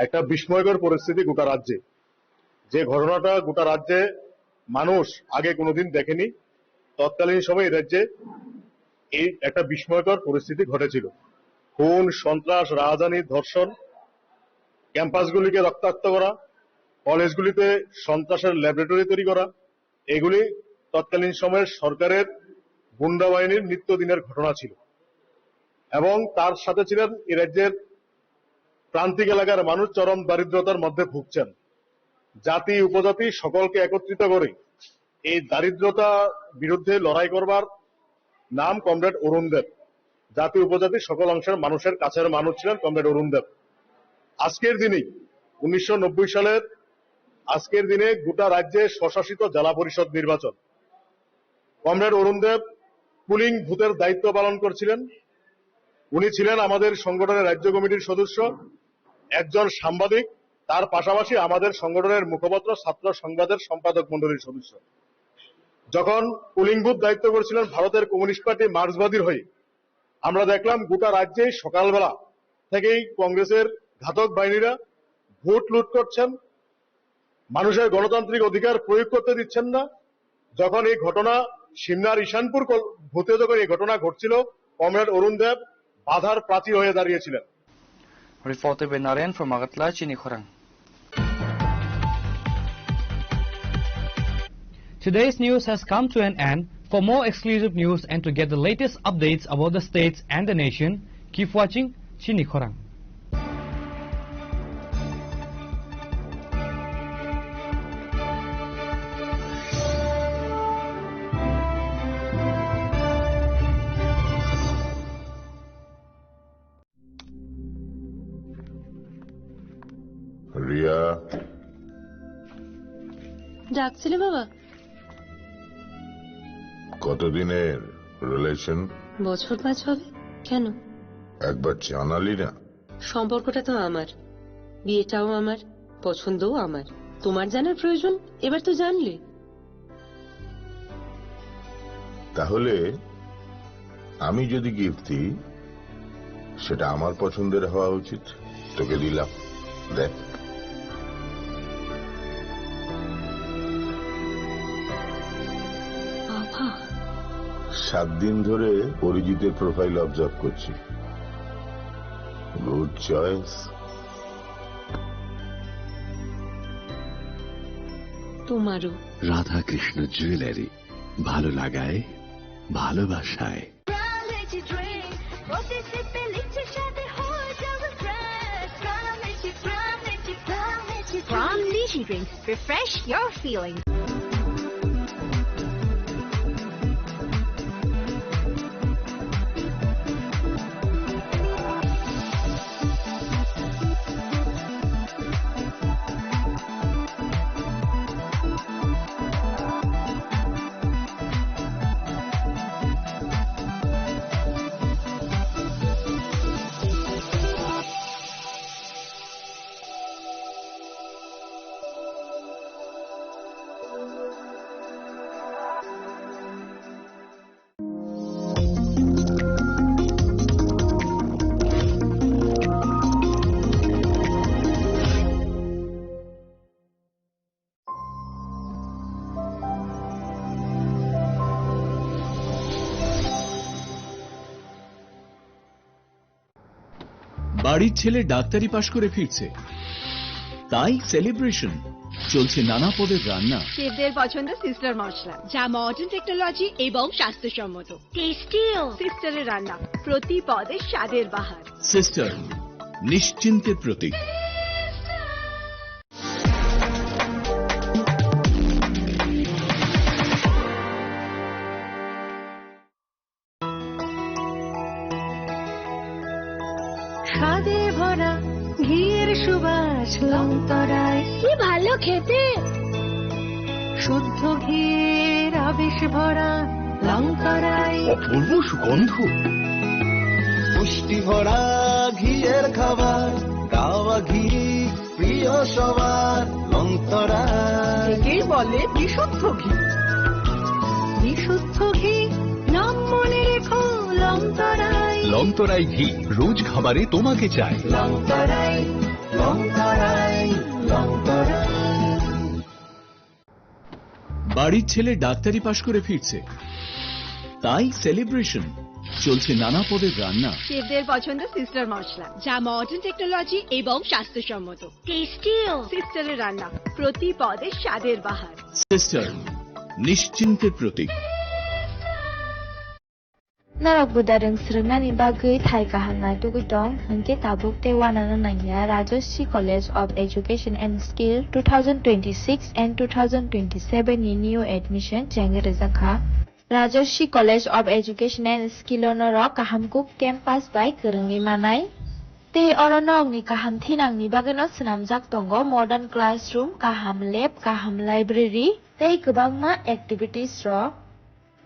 একটা বিস্ময়কর পরিস্থিতি গোটা রাজ্যে, যে ঘটনাটা গোটা রাজ্যে মানুষ আগে কোনোদিন দেখেনি। তৎকালীন সময় এই রাজ্যে এই একটা বিস্ময়কর পরিস্থিতি ঘটেছিল। খুন, সন্ত্রাস, রাজধানী, ধর্ষণ, ক্যাম্পাসগুলিকে রক্তাক্ত করা, কলেজগুলিতে সন্ত্রাসের ল্যাবরেটরি তৈরি করা, এগুলি তৎকালীন সময়ের সরকারের গুন্ডা বাহিনীর নিত্যদিনের ঘটনা ছিল। এবং তার সাথে ছিলেন এই রাজ্যের প্রান্তিক এলাকার মানুষ চরম দারিদ্রতার মধ্যে ভুগছেন। জাতি উপজাতি সকলকে একত্রিত করে এই দারিদ্রতা বিরুদ্ধে লড়াই করবার নাম কমরেড অরুণ দেব। জাতি উপজাতি সকল অংশের মানুষের কাছের মানুষ ছিলেন কমরেড অরুণ দেব। আজকের দিনেই 1990 সালের আজকের দিনে গোটা রাজ্যে স্বশাসিত জেলা পরিষদ নির্বাচন। কমরেড অরুণ দেব পুলিং বুথের দায়িত্ব পালন করছিলেন। উনি ছিলেন আমাদের সংগঠনের রাজ্য কমিটির সদস্য, একজন সাংবাদিক, তার পাশাপাশি আমাদের সংগঠনের মুখপত্র ছাত্র সংবাদের সম্পাদক মন্ডলীর সদস্য। যখন পুলিং বুথ দায়িত্ব করছিলেন ভারতের কমিউনিস্ট পার্টি মার্ক্সবাদীর হয়ে, আমরা দেখলাম গোটা রাজ্যে সকালবেলা থেকেই কংগ্রেসের ঘাতক বাহিনীরা ভোট লুট করছেন, মানুষের গণতান্ত্রিক অধিকার প্রয়োগ করতে দিচ্ছেন না। যখন এই ঘটনা সিমনার ঈশানপুর ভূতে যখন এই ঘটনা ঘটছিল, কমরেড অরুণ দেব বাধার প্রাচীর হয়ে দাঁড়িয়েছিলেন। Reporter Benaren from Agatla, Chinikhorang. Today's news has come to an end. For more exclusive news and to get the latest updates about the states and the nation, keep watching Chinikhorang. Riya, ডাকছিলে বাবা? কতদিনের relation? বছর 5 হবে। কেন? একবার জানালি না? সম্পর্কটা তো আমার, বিয়েটাও আমার, পছন্দও আমার। তোমার জানার প্রয়োজন? এবার তো জানলে। তাহলে আমি যদি গিফট দিই, সেটা আমার পছন্দের হওয়া উচিত। তোকে দিলাম, দেখ। বাবা, 7 দিন ধরে অরিজিতের প্রোফাইল অবজার্ভ করছি। Good choice. তোমারও। রাধা কৃষ্ণ জুয়েলারি, ভালো লাগায়, ভালোবাসায়। From Lychee Drinks, refresh your feelings. বাড়ির ছেলে ডাক্তারি পাশ করে ফিরছে, তাই সেলিব্রেশন চলছে নানা পদের রান্না। শেফদের পছন্দ সিস্টার মশলা, যা মডার্ন টেকনোলজি এবং স্বাস্থ্যসম্মত। টেস্টিও সিস্টারের রান্না, প্রতি পদে স্বাদের বাহার। সিস্টার, নিশ্চিন্তের প্রতীক। স্বাদে ভরা ঘিয়ের সুবাস লংতরায়, কি ভালো খেতে। শুদ্ধ ঘিয়ের আবেশ ভরা লংতরায়, অপূর্ব সুগন্ধ। পুষ্টি ভরা ঘিয়ের খাবার, গাওয়া ঘি প্রিয় সবার। লংতরায় বলে বিশুদ্ধ ঘি। বিশুদ্ধ ঘি নাম মনে রেখো, লংতরায়। লংতরাই ঘি রোজ খাবারে তোমাকে চাই। লংতরায় লংতরাই লংতরাই। বাড়ির ছেলে ডাক্তারি পাশ করে ফিরছে, তাই সেলিব্রেশন। চলছে নানা পদের রান্না। শেফদের পছন্দ সিস্টার মশলা, যা মডার্ন টেকনোলজি এবং স্বাস্থ্যসম্মত। টেস্টিও সিস্টারের রান্না, প্রতি পদে স্বাদের বাহার। Sister, নিশ্চিন্তের Pratik. Narok budareng srengani bagai thai kahangai tugitong hengke tabuk te wanana nanya Rajarshi College of Education and Skill 2026 and 2027 ni new admission jang rezakha Rajarshi College of Education and Skill onoro kahamkuk campus by kerengi manai te oronong ni kaham thinang ni bageno snamjak tongo modern classroom kaham lab kaham library te kebangma activities ro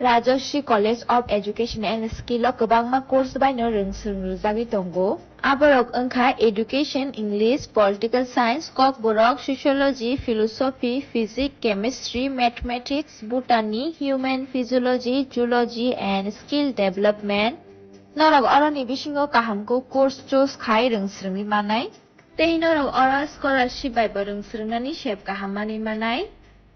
Rajarshi College of Education and Skill o kebangma course by no rengsung rujagi tongo aborok engkha education English political science kok borok sociology philosophy physics chemistry mathematics botany human physiology zoology and skill development norok oroni bisingo kahamko course choose khai rengsrungni manai tei norok ora scholarship by rengsrungnani shep kahamani manai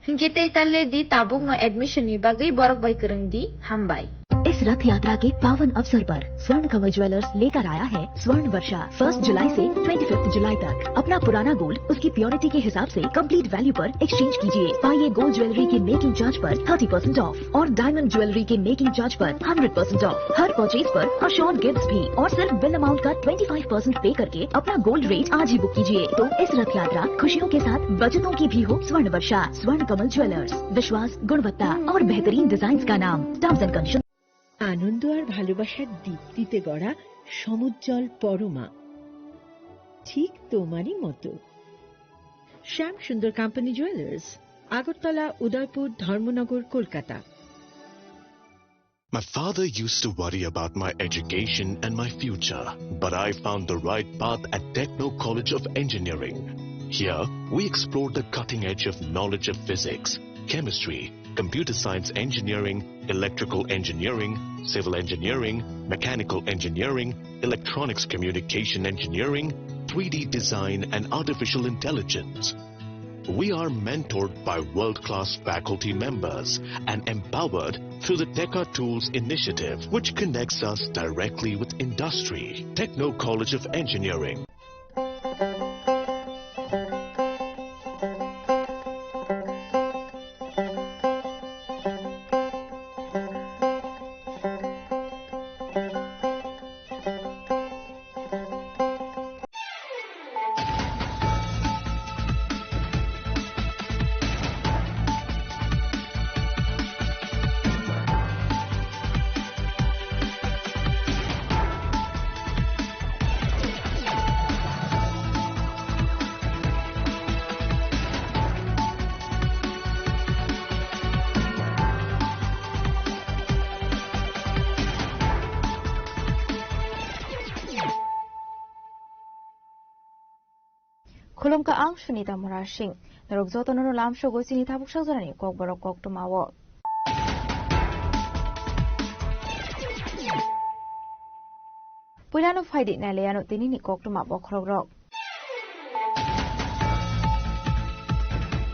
Hingkite talle di tabung no admission ni bagai borok bai kereng di hambai. इस रथ यात्रा के पावन अवसर पर स्वर्ण कमल jewellers लेकर आया है स्वर्ण वर्षा 1 जुलाई से 25 जुलाई तक। अपना पुराना गोल्ड उसकी प्योरिटी के हिसाब से कंप्लीट वैल्यू पर एक्सचेंज कीजिए। पाइए गोल्ड ज्वेलरी के मेकिंग चार्ज पर 30% ऑफ और डायमंड ज्वेलरी के मेकिंग चार्ज पर 100% ऑफ। हर परचेज पर अशोर्ड गिफ्ट्स भी और सिर्फ बिल अमाउंट का 25% पे करके अपना गोल्ड रेट आज ही बुक कीजिए। तो इस रथ यात्रा खुशियों के साथ बचतों की भी हो स्वर्ण वर्षा। स्वर्ण कमल ज्वेलर्स, विश्वास, गुणवत्ता और बेहतरीन डिजाइन का नाम। Terms and conditions. আনন্দ আর ভালোবাসার দীপ্তিতে গড়া সমুজ্জ্বল পরমা, ঠিক তোমারই মতো। শ্যাম সুন্দর company jewellers, Agartala, Udaipur, Dharmanagar, Kolkata. My father used to worry about my education and my future, but I found the right path at Techno College of Engineering. Here, we explored the cutting edge of knowledge of physics, chemistry, computer science engineering, electrical engineering, civil engineering, mechanical engineering, electronics communication engineering, 3D design and artificial intelligence. We are mentored by world-class faculty members and empowered through the Tekka Tools initiative, which connects us directly with industry. Techno College of Engineering. Khulumka ang Sunita Murashing, narugzoto no lam shogo sinita buksagzarani kok borok kok tumawo. Pulano faidi naleyano tinini kok tumawo khorogrok.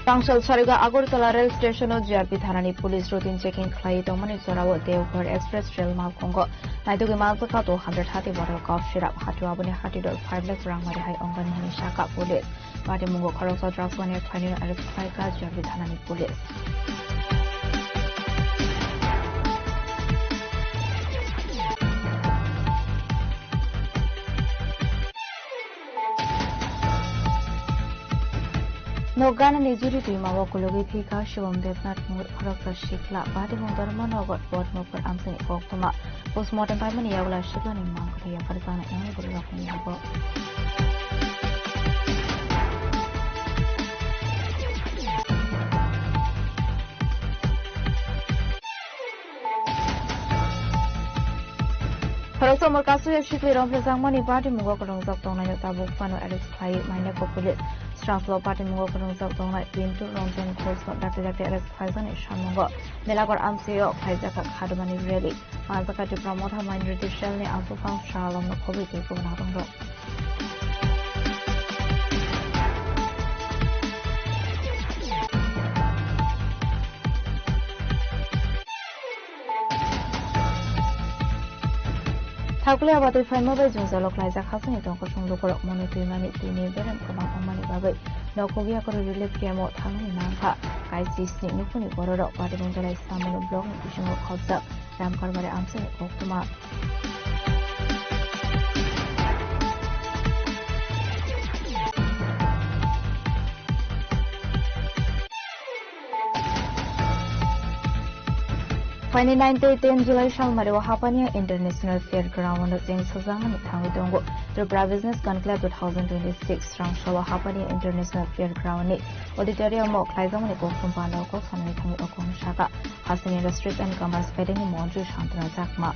Tangsal Sariga Agortala Rail Station o JRP Thanani Police routine checking khlai tomani sorawo Deoghar Express Rail Mal Kongo Naidoge Malpaka to 130 bottle cough syrup Hatuabone Hatidol 5 lakhs rang mari hai ongan hani Shaka Police Mate Mungo Kharosa drugs one final arrest khlaika JRP Thanani Police Nogana Nizuri Tima Wokologi Thika Shivam Devnath Mur Kharakta Shikla Badi Mundarma Nogot Botmo for Amsani Koktuma Postmortem by Mani Yagla Shikla in Mankatia Farzana and Guraki Yabo. Kharakta Murkasu Shikli Romplazang Mani Badi Mugokolong Zaptona Yota Bukfano Alex Kai Mineko Police. Staff law party mungo kurung sak tongai team to ronsen course not dakte arrest phaisan ishan mungo melagor amseo phaijaka khadumani rally mazaka to promote her mind judicial ne asu fam shalom no khobi ke ko na bang ro Thakle abatai faima bai jungjalok laijak hasani tongko sunglukorok moni tuimani tini beren komang omani babai nokogia koro relief kemo thangni nangkha kaisi sni nukuni bororok pati mungjalai samano blog ni bisingo khojak ramkarbare amsani koktuma Pani 9-10 July Shalmari wa Hapania International Fairground jeng sajangani thangi dongo Tripura Business Conclave 2026 Rangsha wa Hapania International Fairground ni auditorium mo klaizamani koktum pano ko sanani thangi okong shaka Hasan Industries and Commerce Fedini Monju Shantara Jakma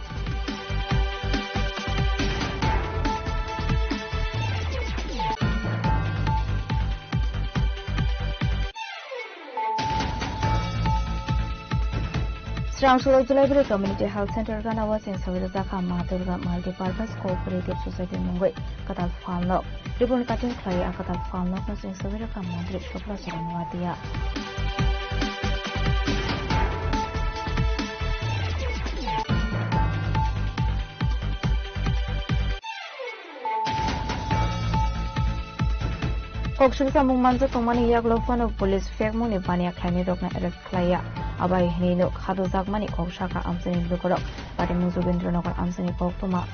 Srangsholo Library Community Health Center Gana was in Savidaka Maturga Multi-Purpose Cooperative Society Mungwe, Katal Falno. Ribon Katin Clay, a Katal Falno, in Savidaka Madrid, Shopla Saranatia. Kokshubisa Mungmanza Tomani Yaglofan of Police Fairmoni Bania Kanidok Erek Klaya. Abai Hino Khadu Zakmani Kokshaka Amsani Lukorok, Pati Muzubindranokar Amsani Koktuma.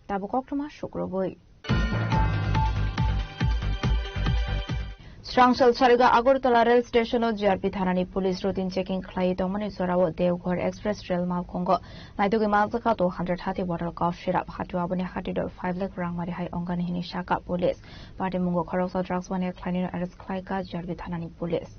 Tabu Koktuma Shukroboi. Srangshal Sariga Agartala Rail Station of JRP Thanani Police routine checking Klai Domani Sorawo Devghar Express Rail Malkongo Naitugi Malzaka 230 bottle cough syrup Hatu Abuni Hatido 5 lakh rang Mari Hai Ongani Hini Shaka Police Party Mungo Korosa Drugs 1 year Kleinino Arrest Klaika JRP Thanani Police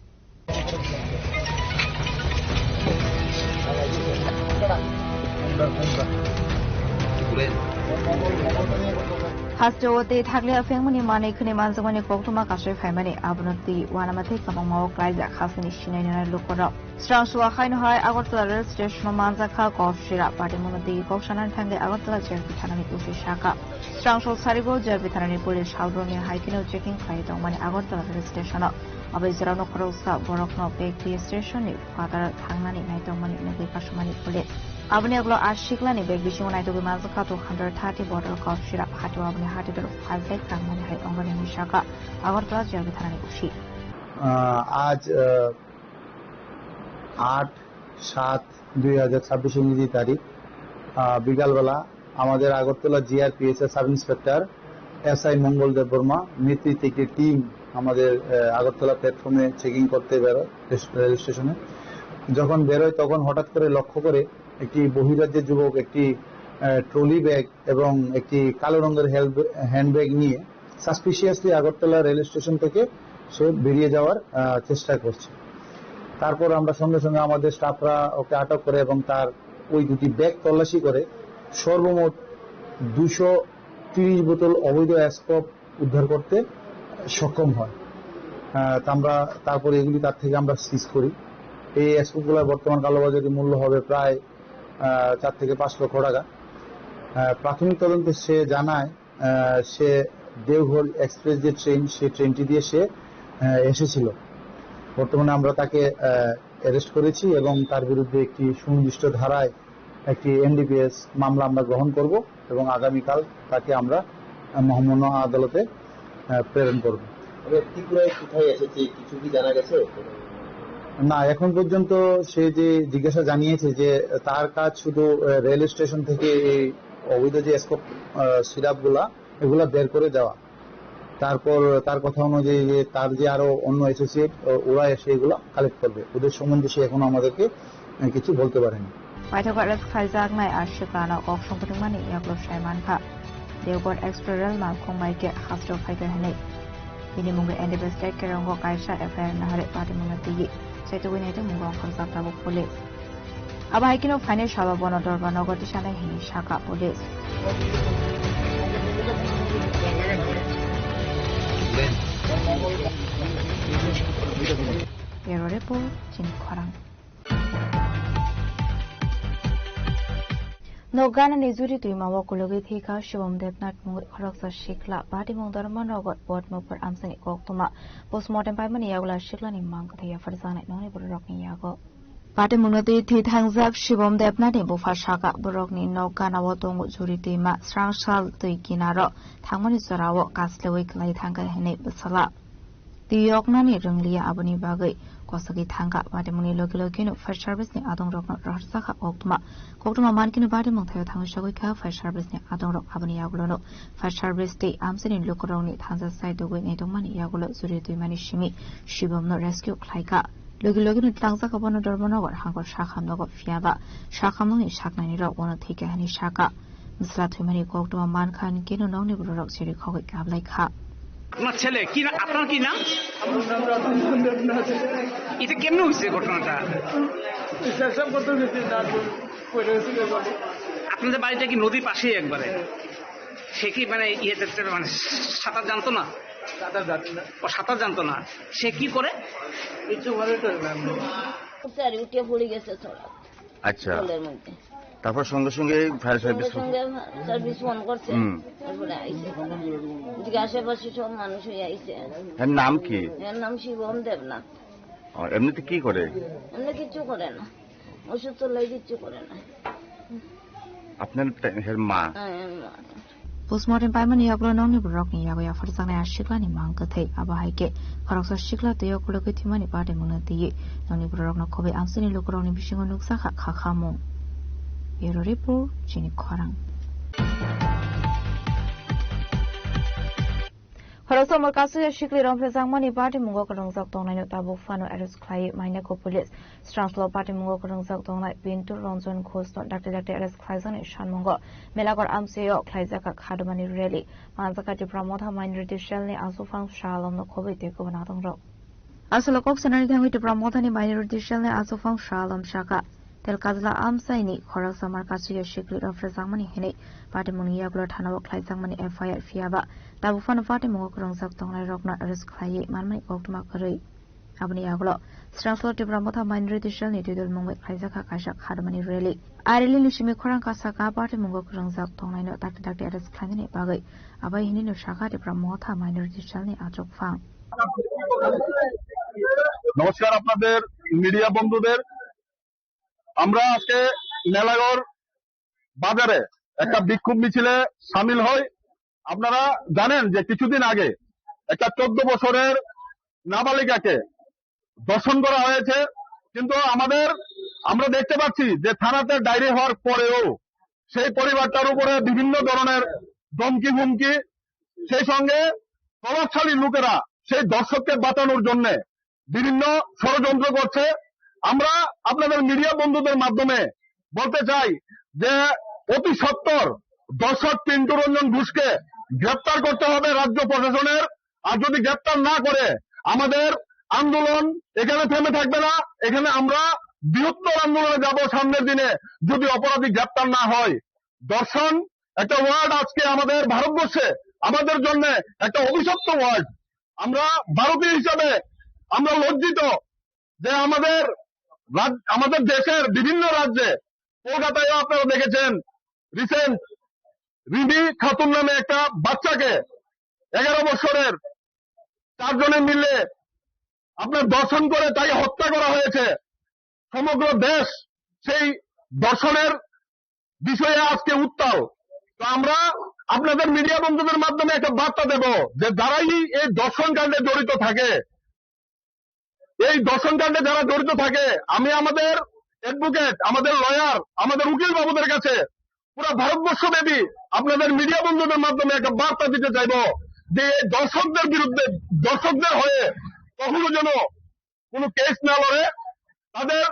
Hastote Taglia Family Money Kunimanzoni Koktuma Kashe Family Abunati Wanamati Kamamo Klaizak Hasani Shina Lukoro Strangsua Hainohai Agartala Rail Station Manzaka Golf Shira Party Munati Kokshanan Tangi Agartala Jervi Tanani Ushi Shaka Strangshal Sarigo Jervi Tanani Police Haldroni Haikino checking Klaito Mani Agartala Rail Station Abizarano Korosa Borokno Big Station Father Tangani Naito Mani Nagi Kashmani Police Abneglo Ashiklani Big Bishon Naito Mazaka 230 bottle cough syrup Hatu Abni Hatido 5 lakh Rangmani Hai Ongani Mishaka Agartala Jervi Tanani Ushi आज 8/7/2026 ইংরেজি তারিখ বিকালবেলা আমাদের Agartala GRPS এর sub inspector SI Mangaldev Barma নেতৃত্বে একটি team আমাদের আগরতলা প্ল্যাটফর্মে চেকিং করতে বেরোয় রেল স্টেশনে যখন বেরোয় তখন হঠাৎ করে লক্ষ্য করে একটি বহিরাজ্যের যুবক একটি ট্রলি ব্যাগ এবং একটি কালো রঙের হ্যান্ডব্যাগ নিয়ে সাসপিশিয়াসলি আগরতলা রেল স্টেশন থেকে সে বেরিয়ে যাওয়ার চেষ্টা করছে তারপর আমরা সঙ্গে সঙ্গে আমাদের স্টাফরা ওকে আটক করে এবং তার ওই দুটি ব্যাগ তল্লাশি করে সর্বমোট 230 বোতল অবৈধ অ্যাসকপ উদ্ধার করতে সক্ষম হয় আমরা তারপর এগুলি তার থেকে আমরা সিজ করি এই অ্যাসকপগুলোর বর্তমান কালোবাজারি মূল্য হবে প্রায় 4 থেকে 5 লক্ষ টাকা প্রাথমিক তদন্তে সে জানায় সে দেওঘর এক্সপ্রেস যে ট্রেন সেই ট্রেনটি দিয়ে সে এসেছিল বর্তমানে আমরা তাকে অ্যারেস্ট করেছি এবং তার বিরুদ্ধে একটি সুনির্দিষ্ট ধারায় একটি এনডিপিএস মামলা আমরা গ্রহণ করব এবং আগামীকাল তাকে আমরা মহামান্য আদালতে প্রেরণ করব ত্রিপুরায় কোথায় এসেছে কিছু কি জানা গেছে না এখন পর্যন্ত সে যে জিজ্ঞাসা জানিয়েছে যে তার কাজ শুধু রেল স্টেশন থেকে এই অবৈধ যে স্কোপ সিরাপগুলা এগুলা বের করে দেওয়া তারপর তার কথা অনুযায়ী যে তার যে আরো অন্য অ্যাসোসিয়েট ওরা এসে এগুলো কালেক্ট করবে ওদের সম্বন্ধে সে এখন আমাদেরকে কিছু বলতে পারেনি Paithagat Khaizak Nai Ashikana of Shomputumani Yaklo Shaimanka Deogot Extra Rail Malkong Maike Hafto Fighter Hane Minimunga and the State Kerongo Kaisha Affair Nahare Patimunati Setuinate Mungong Konzaktabu Police Abaikino Finance Shalabon Dorban Ogotishana Hini Shaka Police Bureau Report Jin Korang Nogana Nizuri to Imawa Kologi Thika, Shivam Devnat Mung, Horoksa Shikla, Bati Mundarman Rogot, Botmo for Amsani Koktuma, Postmortem Pimani Yagula Shiklan in Mankatia for Sana, Noni Burrokin Yago. Bati Munati Tithangzak, Shivam Devnat in Bufashaka, Burokni, Nogana Wotong, Zuritima, Strang Shal to Ikinaro, Tangmani Sarawa, Gaslewik, Laitanga, Hene, Basala. The Yoknani Runglia Abani Bagay, Kosaki Tanga, Batimuni Lokilokino, Fire Service ni Adong Rock Rasaka Oktuma, Koktuma Mankino Batimon Tangshawika, Fire Service ni Adong Rock Abani Yagulo, Fire Service Day, Amson in Lukoroni, Tanza Side the way Natomani Yagulo, Zuri Manishimi, Shibam no Rescue Klaika. Logilogin Tangzak upon a Dormono or Hango Shakam Nogo Fiava, Shakam in Shaknani wanna take any Shaka. Mslatrimani Koktuma Mankan, Gino Noni Rock Siri Kogi Gablaka. আপনার ছেলে কি আপনার কি নাম এটা কেমন হয়েছে ঘটনাটা আপনাদের বাড়িটা কি নদীর পাশেই একবারে সে কি মানে ইয়েতে মানে সাঁতার জানতো না সাঁতার জানতো না সে কি করে উঠে পড়ে গেছে আচ্ছা তারপর সঙ্গে সঙ্গে ফায়ার সার্ভিস ফোন করছে তারপরে আইছে এদিকে আশেপাশে সব মানুষ হয়ে আইছে এর নাম কি এর নাম শিবম দেবনাথ এমনিতে কি করে এমনি কিছু করে না ওষুধ চলাই কিছু করে না আপনার মা Postmortem Paiman Yaglo Noni Brokin Yagoya for Sana Shiklani Mankate, Abahike, Horoksa Shikla, the Yokulokimani Bademunati, Noni Brokno Kobe, Amsini Lukroni Bishing on Luxaka, Kakamo. Bureau Report, Chini Korang. Horoksa Morkasu Shikli Rompresang Mani Party Mungo Korongzak Dona Tabu Fano Eris Clay, Minako Police, Stranslo Party Mungo Korongzak Dona, Bintu Ronzon Coast, Dr. Eris Claizon, Shan Mungo, Melagor Amseo, Claizaka Kadamani Rally, Manzaka de Pramota Minority Shelly, Azufang Shalom, no Kobe, the Governor. Asolokok Senator with the Pramotani Minority Shelly, Azufang Shalom Shaka. Telkazla Amsaini, Horoksa Markasu Shikli Rompresang Hene, Party Munia Glotano, Claizangmani FIR Fiaba. Tabu fan Party Mungo Korongzak Dona Rokna Eris Clay, Manmai Koktuma Kari. Abni Aglo, Stranslo de Pramota Minority Shelly to the Mung with Kaizaka Kashak Hadamani Rally. I really Lushimi Koran Kasaka Party Mungo Korongzak Dona no Dr. Eris Klangani Bagay, Abayini no Shaka de Pramota Minority Shelly Ajok Fang. নমস্কার আপনাদের media বন্ধুদের আমরা আজকে মেলাগড় বাজারে একটা বিক্ষোভ মিছিলে শামিল হই আপনারা জানেন যে কিছুদিন আগে একটা 14 বছরের নাবালিকাকে ধর্ষণ করা হয়েছে কিন্তু আমরা দেখতে পাচ্ছি যে থানাতে ডায়েরি হওয়ার পরেও সেই পরিবারটার উপরে বিভিন্ন ধরনের ধমকি হুমকি সেই সঙ্গে প্রভাবশালী লোকেরা সেই দর্শককে বাঁচানোর জন্য বিভিন্ন ষড়যন্ত্র করছে আমরা আপনাদের মিডিয়া বন্ধুদের মাধ্যমে বলতে চাই যে অতি সত্বর দর্শক পিন্টু রঞ্জন ঘোষকে গ্রেফতার করতে হবে রাজ্য প্রশাসনের আর যদি গ্রেফতার না করে আমাদের আন্দোলন এখানে থেমে থাকবে না এখানে আমরা বৃহত্তর আন্দোলনে যাব সামনের দিনে যদি অপরাধী গ্রেফতার না হয় দর্শন একটা ওয়ার্ড আজকে আমাদের ভারতবর্ষে আমাদের জন্য একটা অভিশপ্ত ওয়ার্ড আমরা ভারতীয় হিসাবে আমরা লজ্জিত যে আমাদের দেশের বিভিন্ন রাজ্যে কলকাতায় আপনারা দেখেছেন রিসেন্ট রিমি খাতুন নামে একটা বাচ্চাকে 11 বছরের 4 জনে মিলে আপনার দর্শন করে তাকে হত্যা করা হয়েছে সমগ্র দেশ সেই দর্শনের বিষয়ে আজকে উত্তাল তো আমরা আপনাদের মিডিয়া বন্ধুদের মাধ্যমে একটা বার্তা দেব যে যারাই এই দর্শন কাণ্ডে জড়িত থাকে আমি আমাদের অ্যাডভোকেট আমাদের লয়ার আমাদের উকিল বাবুদের কাছে পুরো ভারতবর্ষ ব্যাপী আপনাদের মিডিয়া বন্ধুদের মাধ্যমে একটা বার্তা দিতে চাইব যে দর্শকদের বিরুদ্ধে দর্শকদের হয়ে কখনো যেন কোনো কেস না লড়ে তাদের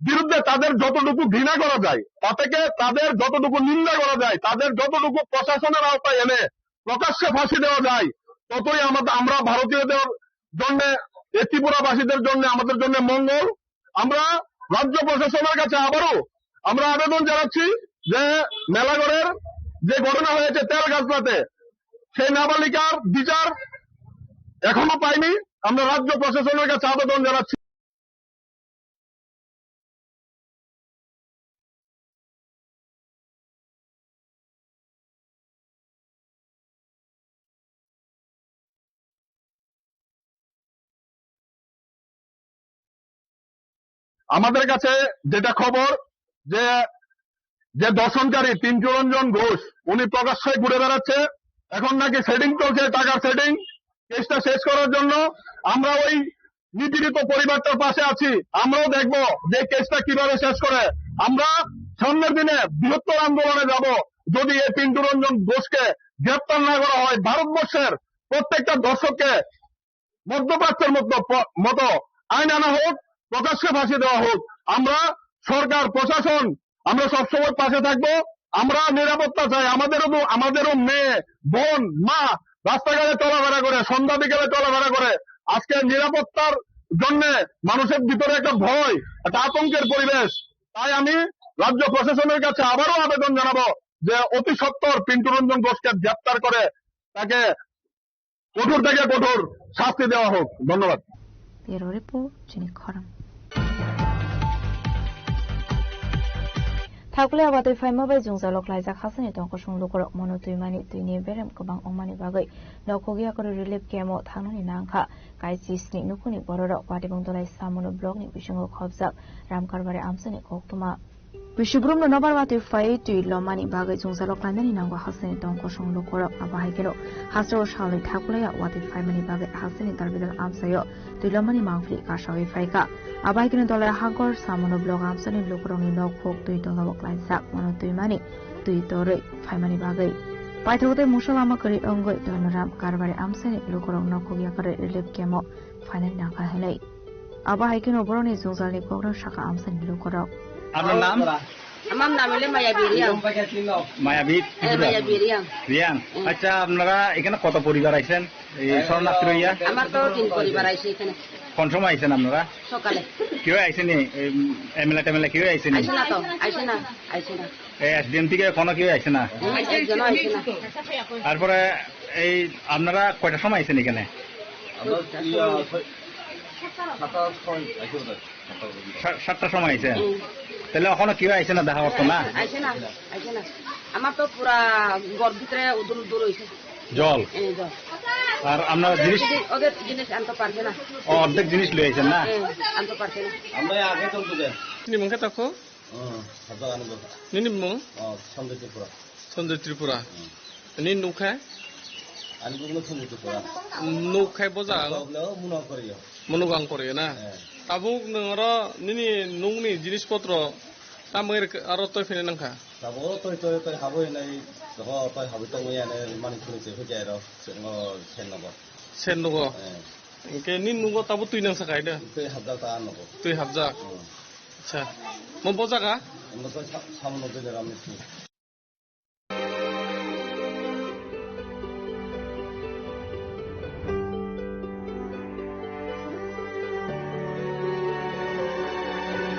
বিরুদ্ধে তাদের যতটুকু ঘৃণা করা যায় তা থেকে তাদের যতটুকু নিন্দা করা যায় তাদের যতটুকু প্রশাসনের আওতায় এনে প্রকাশ্যে ফাঁসি দেওয়া যায় ততই আমরা ভারতীয়দের জন্য ত্রিপুরাবাসীদের জন্য আমাদের জন্য মঙ্গল আমরা রাজ্য প্রশাসনের কাছে আবারও আমরা আবেদন জানাচ্ছি যে মেলাগড়ের যে ঘটনা হয়েছে তেলগাছলাতে সেই নাবালিকার বিচার এখনো পাইনি আমরা রাজ্য প্রশাসনের কাছে আবেদন জানাচ্ছি আমাদের কাছে যেটা খবর যে যে দর্শনকারী পিন্টুরঞ্জন ঘোষ উনি প্রকাশ্যে ঘুরে বেড়াচ্ছে, এখন নাকি সেটিং চলছে, টাকার সেটিং। কেসটা শেষ করার জন্য আমরা ওই নিপীড়িত পরিবারটার পাশে আছি। আমরাও দেখবো যে কেসটা কিভাবে শেষ করে। আমরা সামনের দিনে বৃহত্তর আন্দোলনে যাব যদি এই পিন্টুরঞ্জন ঘোষকে গ্রেপ্তার না করা হয়। ভারতবর্ষের প্রত্যেকটা দর্শককে মধ্যপ্রাচ্যের মতো আইন আনা হোক, প্রকাশ্যে ফাঁসি দেওয়া হোক। আমরা সরকার প্রশাসন আমরা সবসময় পাশে থাকবো। আমরা নিরাপত্তা চাই। আমাদেরও মেয়ে বোন মা রাস্তাঘাটে চলাফেরা করে, সন্ধ্যা বিকেলে চলাফেরা করে। আজকে নিরাপত্তার জন্য মানুষের ভিতরে একটা ভয়, একটা আতঙ্কের পরিবেশ। তাই আমি রাজ্য প্রশাসনের কাছে আবারও আবেদন জানাবো যে অতি সত্বর পিন্টুরঞ্জন ঘোষকে গ্রেপ্তার করে তাকে কঠোর থেকে কঠোর শাস্তি দেওয়া হোক। ধন্যবাদ। Bureau Report, Chinik Khoram. Thakule abatai faima bai jungjalok laijak hasani tongko songlukor mono tuimani tuini berem kobang ongmani bagai nokhogia kor relief kemo thangnani nangkha kaisi sni nukuni bororok patibong dolai samono blog ni bisingo khobjak ramkarbare amsani koktuma Bishubrum no nobarwati fai tui lomani bagai jungjalok lainani nangwa hasani tongko songlukor abahaikeno hasro shalai thakulaya wati faimani bagai hasani darbidal amsayo tui lomani mangfli kashawi faika abaikini dolai hagor samono blog amsani lukrongni nokhok tui dolawok laijak mono tuimani tui toroi faimani bagai paithote musalama kari ongoi donoram karbare amsani lukrong nokhogia kare relief kemo final নাকা হেলাই আবাহাইকিনো বরনি জংজালনি programme শাখা আমসানি লুকরক আপনার নাম? আমার নাম হলো মায়াবী রিয়াং। মায়াবী মায়াবী রিয়াং। রিয়াং। আচ্ছা, আপনারা এখানে কত পরিবার আইছেন এই শরণার্থী রইয়া? আমার তো 3 পরিবার আইছে এখানে। কোন সময় আইছেন আপনারা? সকালে। কেউ আইছেন এমএলএ টেমএলএ কেউ আইছেন? আইছে না তো, আইছে না, আইছে না। এই এসডিএম থেকে কোনো কেউ আইছে না? একজন আইছে না। তারপরে এই আপনারা কয়টা সময় আইছেন এখানে? আমরা 7টার সময় আইছেন। তাহলে এখনো কেউ আইছে না, দেখা করতো না? আইছে না, আইছে না। আমার তো পুরা ঘর ভিতরে উদুল উদুল হইছে জল। জল। আর আপনার জিনিস ওদের জিনিস আনতে পারছে না। অর্ধেক জিনিস লই আইছেন না? আনতে পারছে না। আমরা আগে চলতে যাই নিমঙ্কে তাকো হাজার আনন্দ নিমং সন্দেহ ত্রিপুরা সন্দেহ ত্রিপুরা নি নুখায় আনগুলো সন্দেহ ত্রিপুরা নুখায় বজা মুনাও করিও মনুগাং করে না তাবুক নর নিনি নুংনি জিনিসপত্র তামের আর তই ফেনে নাংখা তাবো তই হাবো নাই জগ তই হাবো তো ইয়ানে মানি খুলিতে হইযায় র সেন নব কে নি নুগো তাবো তুই নাং সাকাই দে তুই হাজার টা নব তুই হাজার আচ্ছা মো বজাগা আমরা তো সামনে দিলে রামনি